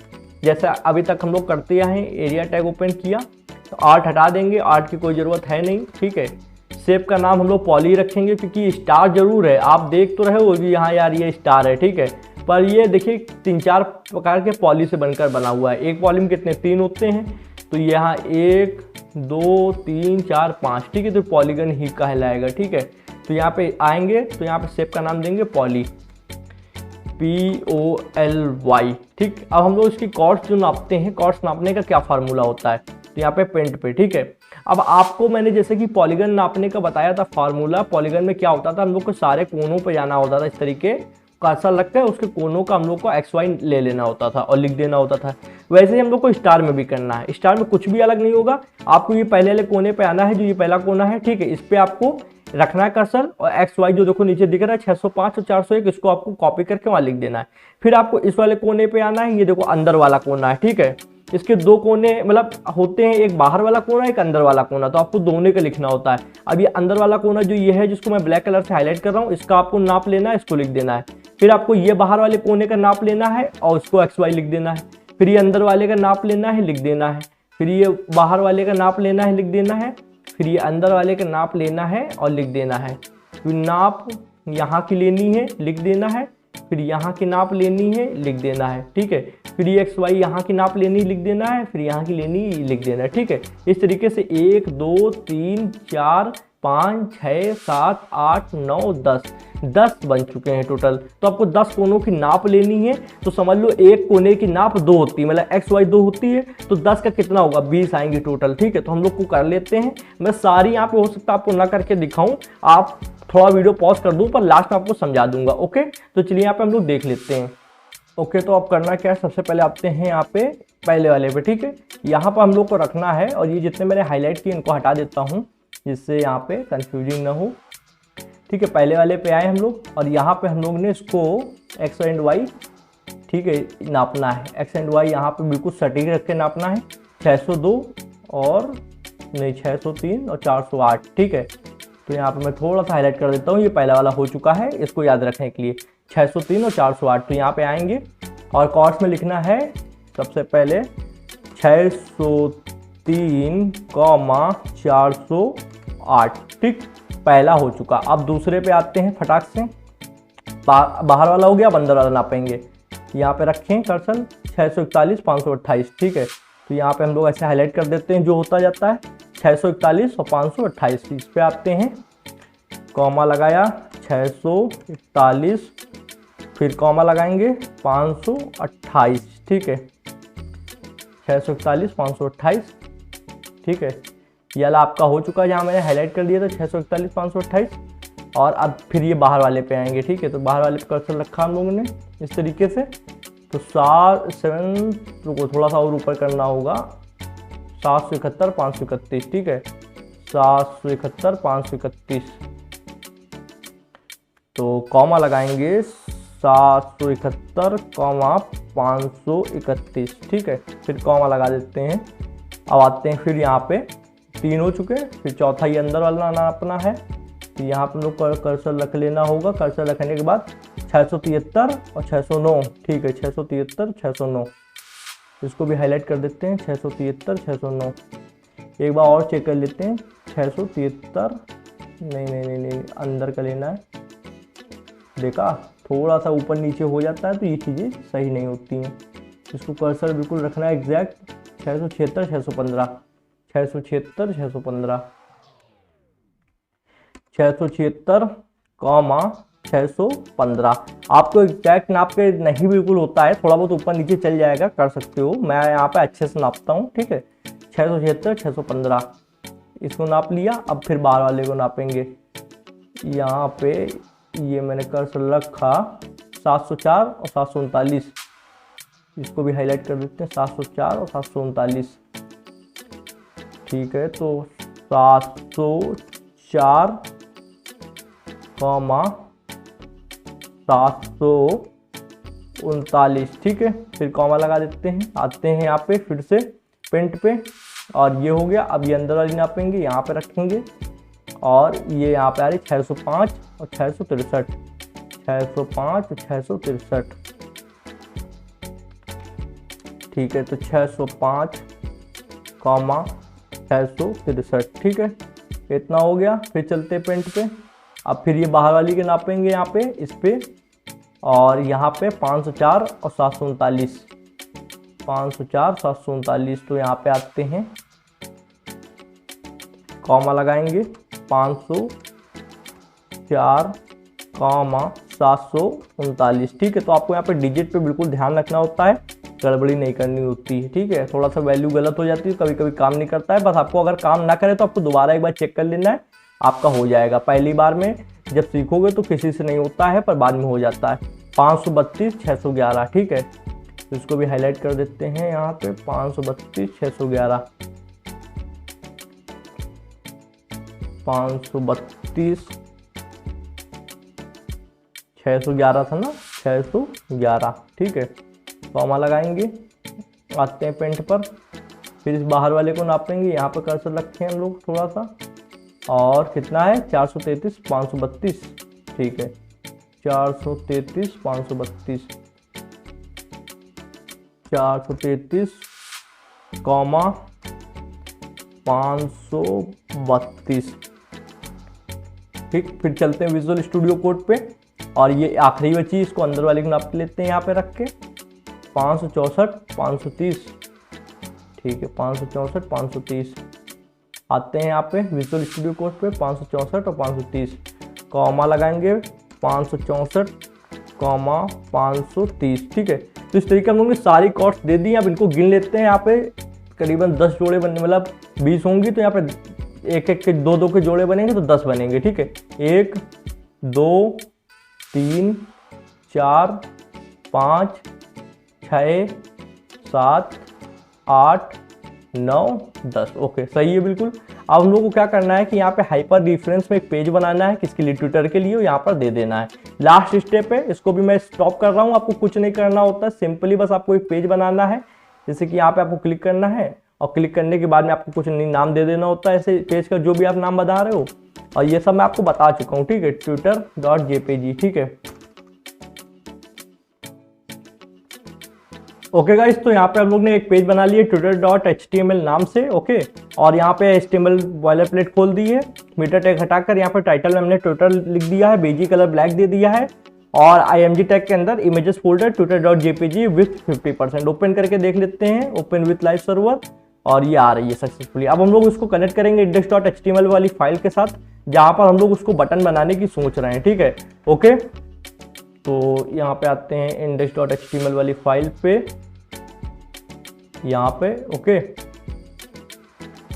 जैसा अभी तक हम लोग करते हैं। एरिया टैग ओपन किया तो आर्ट हटा देंगे, आर्ट की कोई ज़रूरत है नहीं, ठीक है। शेप का नाम हम लोग पॉली रखेंगे, क्योंकि स्टार जरूर है, आप देख तो रहे हो कि यहाँ यार ये स्टार है, ठीक है। पर ये देखिए 3-4 प्रकार के पॉली से बनकर बना हुआ है। एक पॉली में कितने 3 होते हैं, तो यहाँ 1 2 3 4 5, ठीक है, तो पॉलीगन ही कहलाएगा, ठीक है। तो यहाँ पे आएंगे तो यहाँ पे शेप का नाम देंगे पॉली, POLY, ठीक। अब हम लोग इसकी कॉर्ड्स जो नापते हैं, कॉर्ड्स नापने का क्या फार्मूला होता है, तो यहाँ पे पेंट पे, ठीक है। अब आपको मैंने जैसे कि पॉलीगन नापने का बताया था फार्मूला, पॉलीगन में क्या होता था, हम लोग को सारे कोनों पे जाना होता था, इस तरीके कर्सर लगता है, उसके कोनों का हम लोग को XY ले लेना होता था और लिख देना होता था। वैसे ही हम लोग को स्टार में भी करना है। स्टार में कुछ भी अलग नहीं होगा, आपको ये पहले वाले कोने पे आना है, जो ये पहला कोना है, ठीक है, इस पे आपको रखना है कर्सर, और XY जो देखो नीचे दिख रहा है 605 और 401, इसको आपको कॉपी करके वहां लिख देना है। फिर आपको इस वाले कोने पे आना है, ये देखो अंदर वाला कोना है, ठीक है। इसके दो कोने मतलब होते हैं, एक बाहर वाला कोना, एक अंदर वाला कोना, तो आपको दोनों का लिखना होता है। अब ये अंदर वाला कोना जो ये है, जिसको मैं ब्लैक कलर से हाईलाइट कर रहा हूँ, इसका आपको नाप लेना है, इसको लिख देना है। फिर आपको ये बाहर वाले कोने का नाप लेना है और इसको XY लिख देना है। फिर ये अंदर वाले का नाप लेना है, लिख देना है। फिर ये बाहर वाले का नाप लेना है, लिख देना है। फिर ये अंदर वाले का नाप लेना है और लिख देना है। फिर नाप यहाँ की लेनी है, लिख देना है। फिर यहाँ की नाप लेनी है, लिख देना है, ठीक है। फिर ये XY यहाँ की नाप लेनी, लिख देना है। फिर यहाँ की लेनी, लिख देना है, ठीक है। इस तरीके से 1 2 3 4 5 6 7 8 9 10 बन चुके हैं टोटल। तो आपको 10 कोनों की नाप लेनी है। तो समझ लो एक कोने की नाप 2 होती है, मतलब XY 2 होती है, तो 10 का कितना होगा, 20 आएंगे टोटल, ठीक है। तो हम लोग को कर लेते हैं। मैं सारी यहाँ पे हो सकता है आपको ना करके दिखाऊं, आप थोड़ा वीडियो पॉज कर दूं, पर लास्ट में आपको समझा दूंगा, ओके। तो चलिए यहाँ पे हम लोग देख लेते हैं। ओके, तो अब करना क्या है, सबसे पहले आते हैं यहाँ पे पहले वाले पे, ठीक है। यहाँ पर हम लोग को रखना है, और ये जितने मैंने हाईलाइट किए इनको हटा देता हूँ, जिससे यहाँ पे कंफ्यूजिंग ना हो, ठीक है। पहले वाले पे आए हम लोग, और यहाँ पे हम लोग ने इसको X एंड Y, ठीक है, नापना है। X एंड Y यहाँ पे बिल्कुल सटीक रख के नापना है। 602 और नहीं 603 और 408, ठीक है। तो यहाँ पे मैं थोड़ा सा हाईलाइट कर देता हूँ, ये पहला वाला हो चुका है, इसको याद रखने के लिए 603 और 408। तो यहाँ पे आएंगे और कॉर्ड्स में लिखना है सबसे पहले 603,408, ठीक, पहला हो चुका। अब दूसरे पे आते हैं फटाक से, बाहर वाला हो गया, अब अंदर वाला नापेंगे। यहाँ पे रखें कर्सर 641 528, ठीक है। तो यहाँ पे हम लोग ऐसे हाईलाइट कर देते हैं, जो होता जाता है 641 और 528। इस पे आते हैं, कॉमा लगाया 641, फिर कॉमा लगाएंगे 528, ठीक है। 641 528, ठीक है। ये वाला आपका हो चुका है, जहाँ मैंने हाईलाइट कर दिया था 641 528। और अब फिर ये बाहर वाले पे आएंगे, ठीक है। तो बाहर वाले पे कर्सर रखा हम लोगों ने इस तरीके से। तो 7 को थोड़ा सा और ऊपर करना होगा, 771 531, ठीक है, 771 531। तो कॉमा लगाएंगे 771, 531, ठीक है। फिर कॉमा लगा देते हैं। अब आते हैं, फिर यहाँ पे 3 हो चुके, फिर चौथा ये अंदर वाला नापना है। तो यहाँ पे हम लोग कर्सर रख लेना होगा। कर्सर रखने के बाद 673 और 609, ठीक है, 673 609, इसको भी हाईलाइट कर देते हैं, 673 609। एक बार और चेक कर लेते हैं, 673, नहीं, अंदर का लेना है। देखा, थोड़ा सा ऊपर नीचे हो जाता है तो ये चीज़ें सही नहीं होती हैं। इसको कर्सर बिल्कुल रखना है एग्जैक्ट 676 615, 676 615, 676, 615। आपको एग्जैक्ट नाप के नहीं बिल्कुल होता है, थोड़ा बहुत ऊपर नीचे चल जाएगा, कर सकते हो। मैं यहाँ पे अच्छे से नापता हूँ, ठीक है। 676 615, इसको नाप लिया। अब फिर बाहर वाले को नापेंगे। यहाँ पे ये मैंने कर्सर रखा 704 और 739, इसको भी हाईलाइट कर देते हैं, 704 और 739, ठीक है। तो 704, 739, ठीक है। फिर कॉमा लगा देते हैं। आते हैं यहाँ पे फिर से पेंट पे, और ये हो गया। अब ये अंदर वाली नापेंगे, यहाँ पे रखेंगे, और ये यहाँ पे आ रही 605 और 663, 605 और 663, ठीक है। तो 605, 663, ठीक है, इतना हो गया। फिर चलते पेंट पे। अब फिर ये बाहर वाली के नापेंगे यहाँ पे, इस पे, और यहाँ पे 504 और 739, 504 739। तो यहाँ पे आते हैं, कॉमा लगाएंगे 504 739। ठीक है, तो आपको यहाँ पे डिजिट पे बिल्कुल ध्यान रखना होता है, गड़बड़ी नहीं करनी होती है। ठीक है, थोड़ा सा वैल्यू गलत हो जाती है, कभी कभी काम नहीं करता है। बस आपको अगर काम ना करे तो आपको दोबारा एक बार चेक कर लेना है, आपका हो जाएगा। पहली बार में जब सीखोगे तो किसी से नहीं होता है, पर बाद में हो जाता है। 532 611। ठीक है, तो इसको भी हाईलाइट कर देते हैं यहाँ पे, 532 611, 532 611 था ना, 611। ठीक है, कॉमा लगाएंगे, आते हैं पेंट पर, फिर इस बाहर वाले को नापेंगे, यहाँ पर कर्सर रखें हम लोग थोड़ा सा, और कितना है 433 532। ठीक है, 433 532, 433 कॉमा 532। ठीक, फिर चलते हैं विजुअल स्टूडियो कोड पे, और ये आखिरी बची, इसको अंदर वाले को नाप लेते हैं यहाँ पे रख के, 564 530। ठीक है, 564 530। आते हैं यहाँ पे विजुअल स्टूडियो कोड पे, 564 और 530, कॉमा लगाएंगे 564 कॉमा 530। ठीक है, तो इस तरीके हम लोगों ने सारी कॉस्ट दे दी। अब इनको गिन लेते हैं। यहाँ पे करीबन 10 जोड़े बनने, मतलब 20 होंगी, तो यहाँ पे एक एक के 2 के जोड़े बनेंगे तो 10 बनेंगे। ठीक है, 1 2 3 4 5 6 7 8 9 10। ओके, सही है बिल्कुल। अब हम लोग को क्या करना है कि यहाँ पे हाइपर रेफरेंस में एक पेज बनाना है, किसके लिए, ट्विटर के लिए, यहाँ पर दे देना है। लास्ट स्टेप है, इसको भी मैं स्टॉप कर रहा हूँ, आपको कुछ नहीं करना होता, सिंपली बस आपको एक पेज बनाना है। जैसे कि यहाँ पे आपको क्लिक करना है, और क्लिक करने के बाद में आपको कुछ नहीं नाम दे देना होता है, ऐसे पेज का जो भी आप नाम बता रहे हो, और ये सब मैं आपको बता चुका हूँ। ठीक है, twitter.jpg। ठीक है, ओके गाइस, तो यहाँ पे हम लोग ने एक पेज बना लिया twitter.html नाम से। ओके, और यहाँ पे HTML बॉयलर प्लेट खोल दी है, मीटर टैग हटाकर यहाँ पे टाइटल में हमने ट्विटर लिख दिया है, बेजी कलर ब्लैक दे दिया है, और IMG टैग के अंदर images folder twitter.jpg with 50%। Open करके देख लेते हैं, ओपन विथ लाइव सर्वर, और ये आ रही है सक्सेसफुली। अब हम लोग उसको कनेक्ट करेंगे index.html वाली फाइल के साथ, जहाँ पर हम लोग उसको बटन बनाने की सोच रहे हैं। ठीक है, ओके, तो यहाँ पे आते हैं index.html वाली फाइल पे, यहाँ पे, ओके,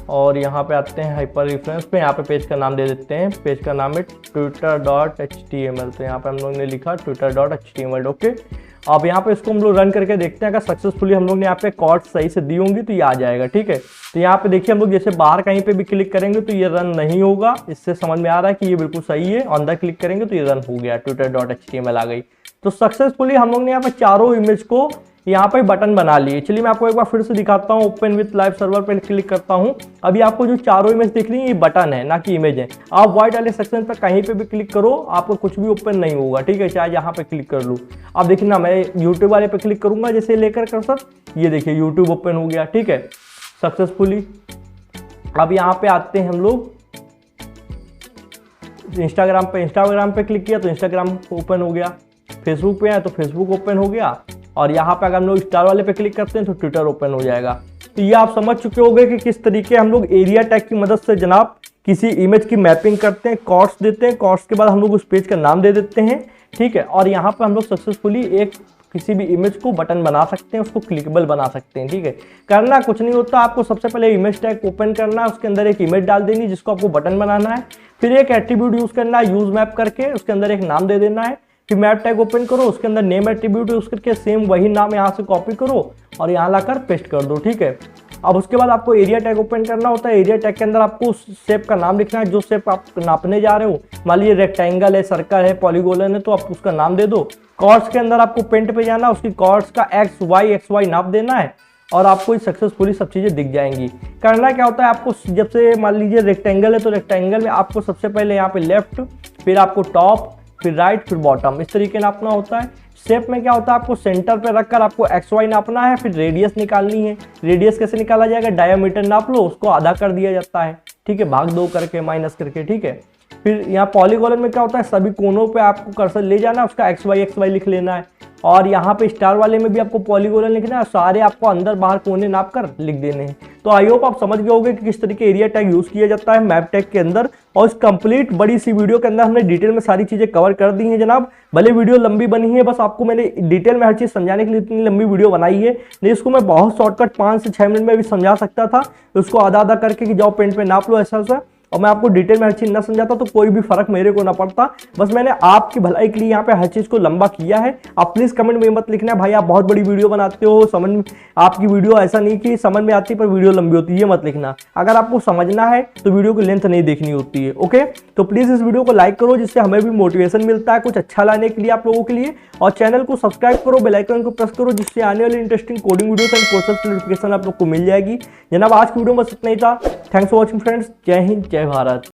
और यहाँ पे आते हैं हाइपर रेफरेंस पे। यहाँ पे पेज का नाम दे देते हैं, पेज का नाम है twitter.html। तो यहाँ पे हम लोग ने लिखा twitter.html। ओके, अब यहाँ पे इसको हम लोग रन करके देखते हैं, अगर सक्सेसफुली हम लोग ने यहाँ पे कॉर्ड सही से दी होंगी तो ये आ जाएगा। ठीक है, तो यहाँ पे देखिए हम लोग जैसे बाहर कहीं पे भी क्लिक करेंगे तो ये रन नहीं होगा, इससे समझ में आ रहा है कि ये बिल्कुल सही है। अंदर क्लिक करेंगे तो ये रन हो गया, twitter.html आ गई। तो सक्सेसफुली हम लोग ने यहाँ पे चारों इमेज को यहाँ पे बटन बना लिए। चलिए मैं आपको एक बार फिर से दिखाता हूँ, ओपन विथ लाइव सर्वर पे क्लिक करता हूँ। अभी आपको जो चारों इमेज दिख रही है ये बटन है, ना कि इमेज है। आप व्हाइट वाले सेक्शन पर कहीं पे भी क्लिक करो, आपको कुछ भी ओपन नहीं होगा। ठीक है, चाहे यहाँ पे क्लिक कर लूँ। अब देखिए ना, मैं यूट्यूब वाले पे क्लिक करूंगा जैसे लेकर कर्सर, ये देखिए यूट्यूब ओपन हो गया। ठीक है, सक्सेसफुली। अब यहाँ पे आते हैं हम लोग इंस्टाग्राम पे क्लिक किया तो इंस्टाग्राम ओपन हो गया, फेसबुक पे है तो फेसबुक ओपन हो गया, और यहाँ पे अगर हम लोग स्टार वाले पे क्लिक करते हैं तो ट्विटर ओपन हो जाएगा। तो ये आप समझ चुके होंगे कि किस तरीके हम लोग एरिया टैग की मदद से जनाब किसी इमेज की मैपिंग करते हैं, कॉर्ड्स देते हैं, कॉर्ड्स के बाद हम लोग उस पेज का नाम दे देते हैं। ठीक है, और यहाँ पर हम लोग सक्सेसफुली एक किसी भी इमेज को बटन बना सकते हैं, उसको क्लिकेबल बना सकते हैं। ठीक है, करना कुछ नहीं होता, आपको सबसे पहले इमेज टैग ओपन करना है, उसके अंदर एक इमेज डाल देनी जिसको आपको बटन बनाना है, फिर एक एट्रीब्यूट यूज करना है, यूज मैप करके उसके अंदर एक नाम दे देना है, फिर मैप टैग ओपन करो, उसके अंदर नेम एट्रीब्यूट यूज करके सेम वही नाम यहाँ से कॉपी करो और यहाँ लाकर पेस्ट कर दो। ठीक है, अब उसके बाद आपको एरिया टैग ओपन करना होता है। एरिया टैग के अंदर आपको उस शेप का नाम लिखना है, जो शेप आप नापने जा रहे हो। मान लीजिए रेक्टेंगल है, सर्कल है, पॉलीगोन है, तो आप उसका नाम दे दो। कॉर्ड्स के अंदर आपको पेंट पे जाना, उसकी कॉर्ड्स का एक्स वाई नाप देना है, और आपको सक्सेसफुली सब चीजें दिख जाएंगी। करना क्या होता है, आपको जब से मान लीजिए रेक्टेंगल है तो रेक्टेंगल में आपको सबसे पहले यहाँ पे लेफ्ट, फिर आपको टॉप, फिर राइट, फिर बॉटम, इस तरीके नापना होता है। शेप में क्या होता है, आपको सेंटर पे रखकर आपको एक्स वाई नापना है, फिर रेडियस निकालनी है। रेडियस कैसे निकाला जाएगा, डायमीटर नाप लो, उसको आधा कर दिया जाता है। ठीक है, भाग 2 करके, माइनस करके। ठीक है, फिर यहाँ पॉलीगॉन में क्या होता है, सभी कोनों पे आपको कर्सर ले जाना, उसका XY लिख लेना है, और यहाँ पे स्टार वाले में भी आपको पॉलीगॉन लिखना है, सारे आपको अंदर बाहर कोने नाप कर लिख देने हैं। तो आई होप आप समझ गए होंगे कि किस तरीके एरिया टैग यूज किया जाता है मैप टैग के अंदर। और इस कंप्लीट बड़ी सी वीडियो के अंदर हमने डिटेल में सारी चीजें कवर कर दी हैं जनाब। भले वीडियो लंबी बनी है, बस आपको मैंने डिटेल में हर चीज समझाने के लिए इतनी लंबी वीडियो बनाई है, नहीं इसको मैं बहुत शॉर्टकट 5 से 6 मिनट में भी समझा सकता था। उसको आधा आधा करके कि जाओ पेन पे नाप लो ऐसा वैसा, और मैं आपको डिटेल में हर चीज ना समझाता तो कोई भी फर्क मेरे को ना पड़ता। बस मैंने आपकी भलाई के लिए यहाँ पे हर चीज को लंबा किया है। आप प्लीज कमेंट में मत लिखना भाई आप बहुत बड़ी वीडियो बनाते हो, समझ में आपकी वीडियो ऐसा नहीं कि समझ में आती पर वीडियो लंबी होती है, ये मत लिखना। अगर आपको समझना है तो वीडियो की लेंथ नहीं देखनी होती है। ओके, तो प्लीज इस वीडियो को लाइक करो, जिससे हमें भी मोटिवेशन मिलता है कुछ अच्छा लाने के लिए आप लोगों के लिए। और चैनल को सब्सक्राइब करो, बेल आइकन को प्रेस करो, जिससे आने वाली interesting coding videos and courses की नोटिफिकेशन आप लोग को मिल जाएगी। जनाब आज की वीडियो में बस इतना ही था। Thanks for watching friends. जय हिंद, जय भारत।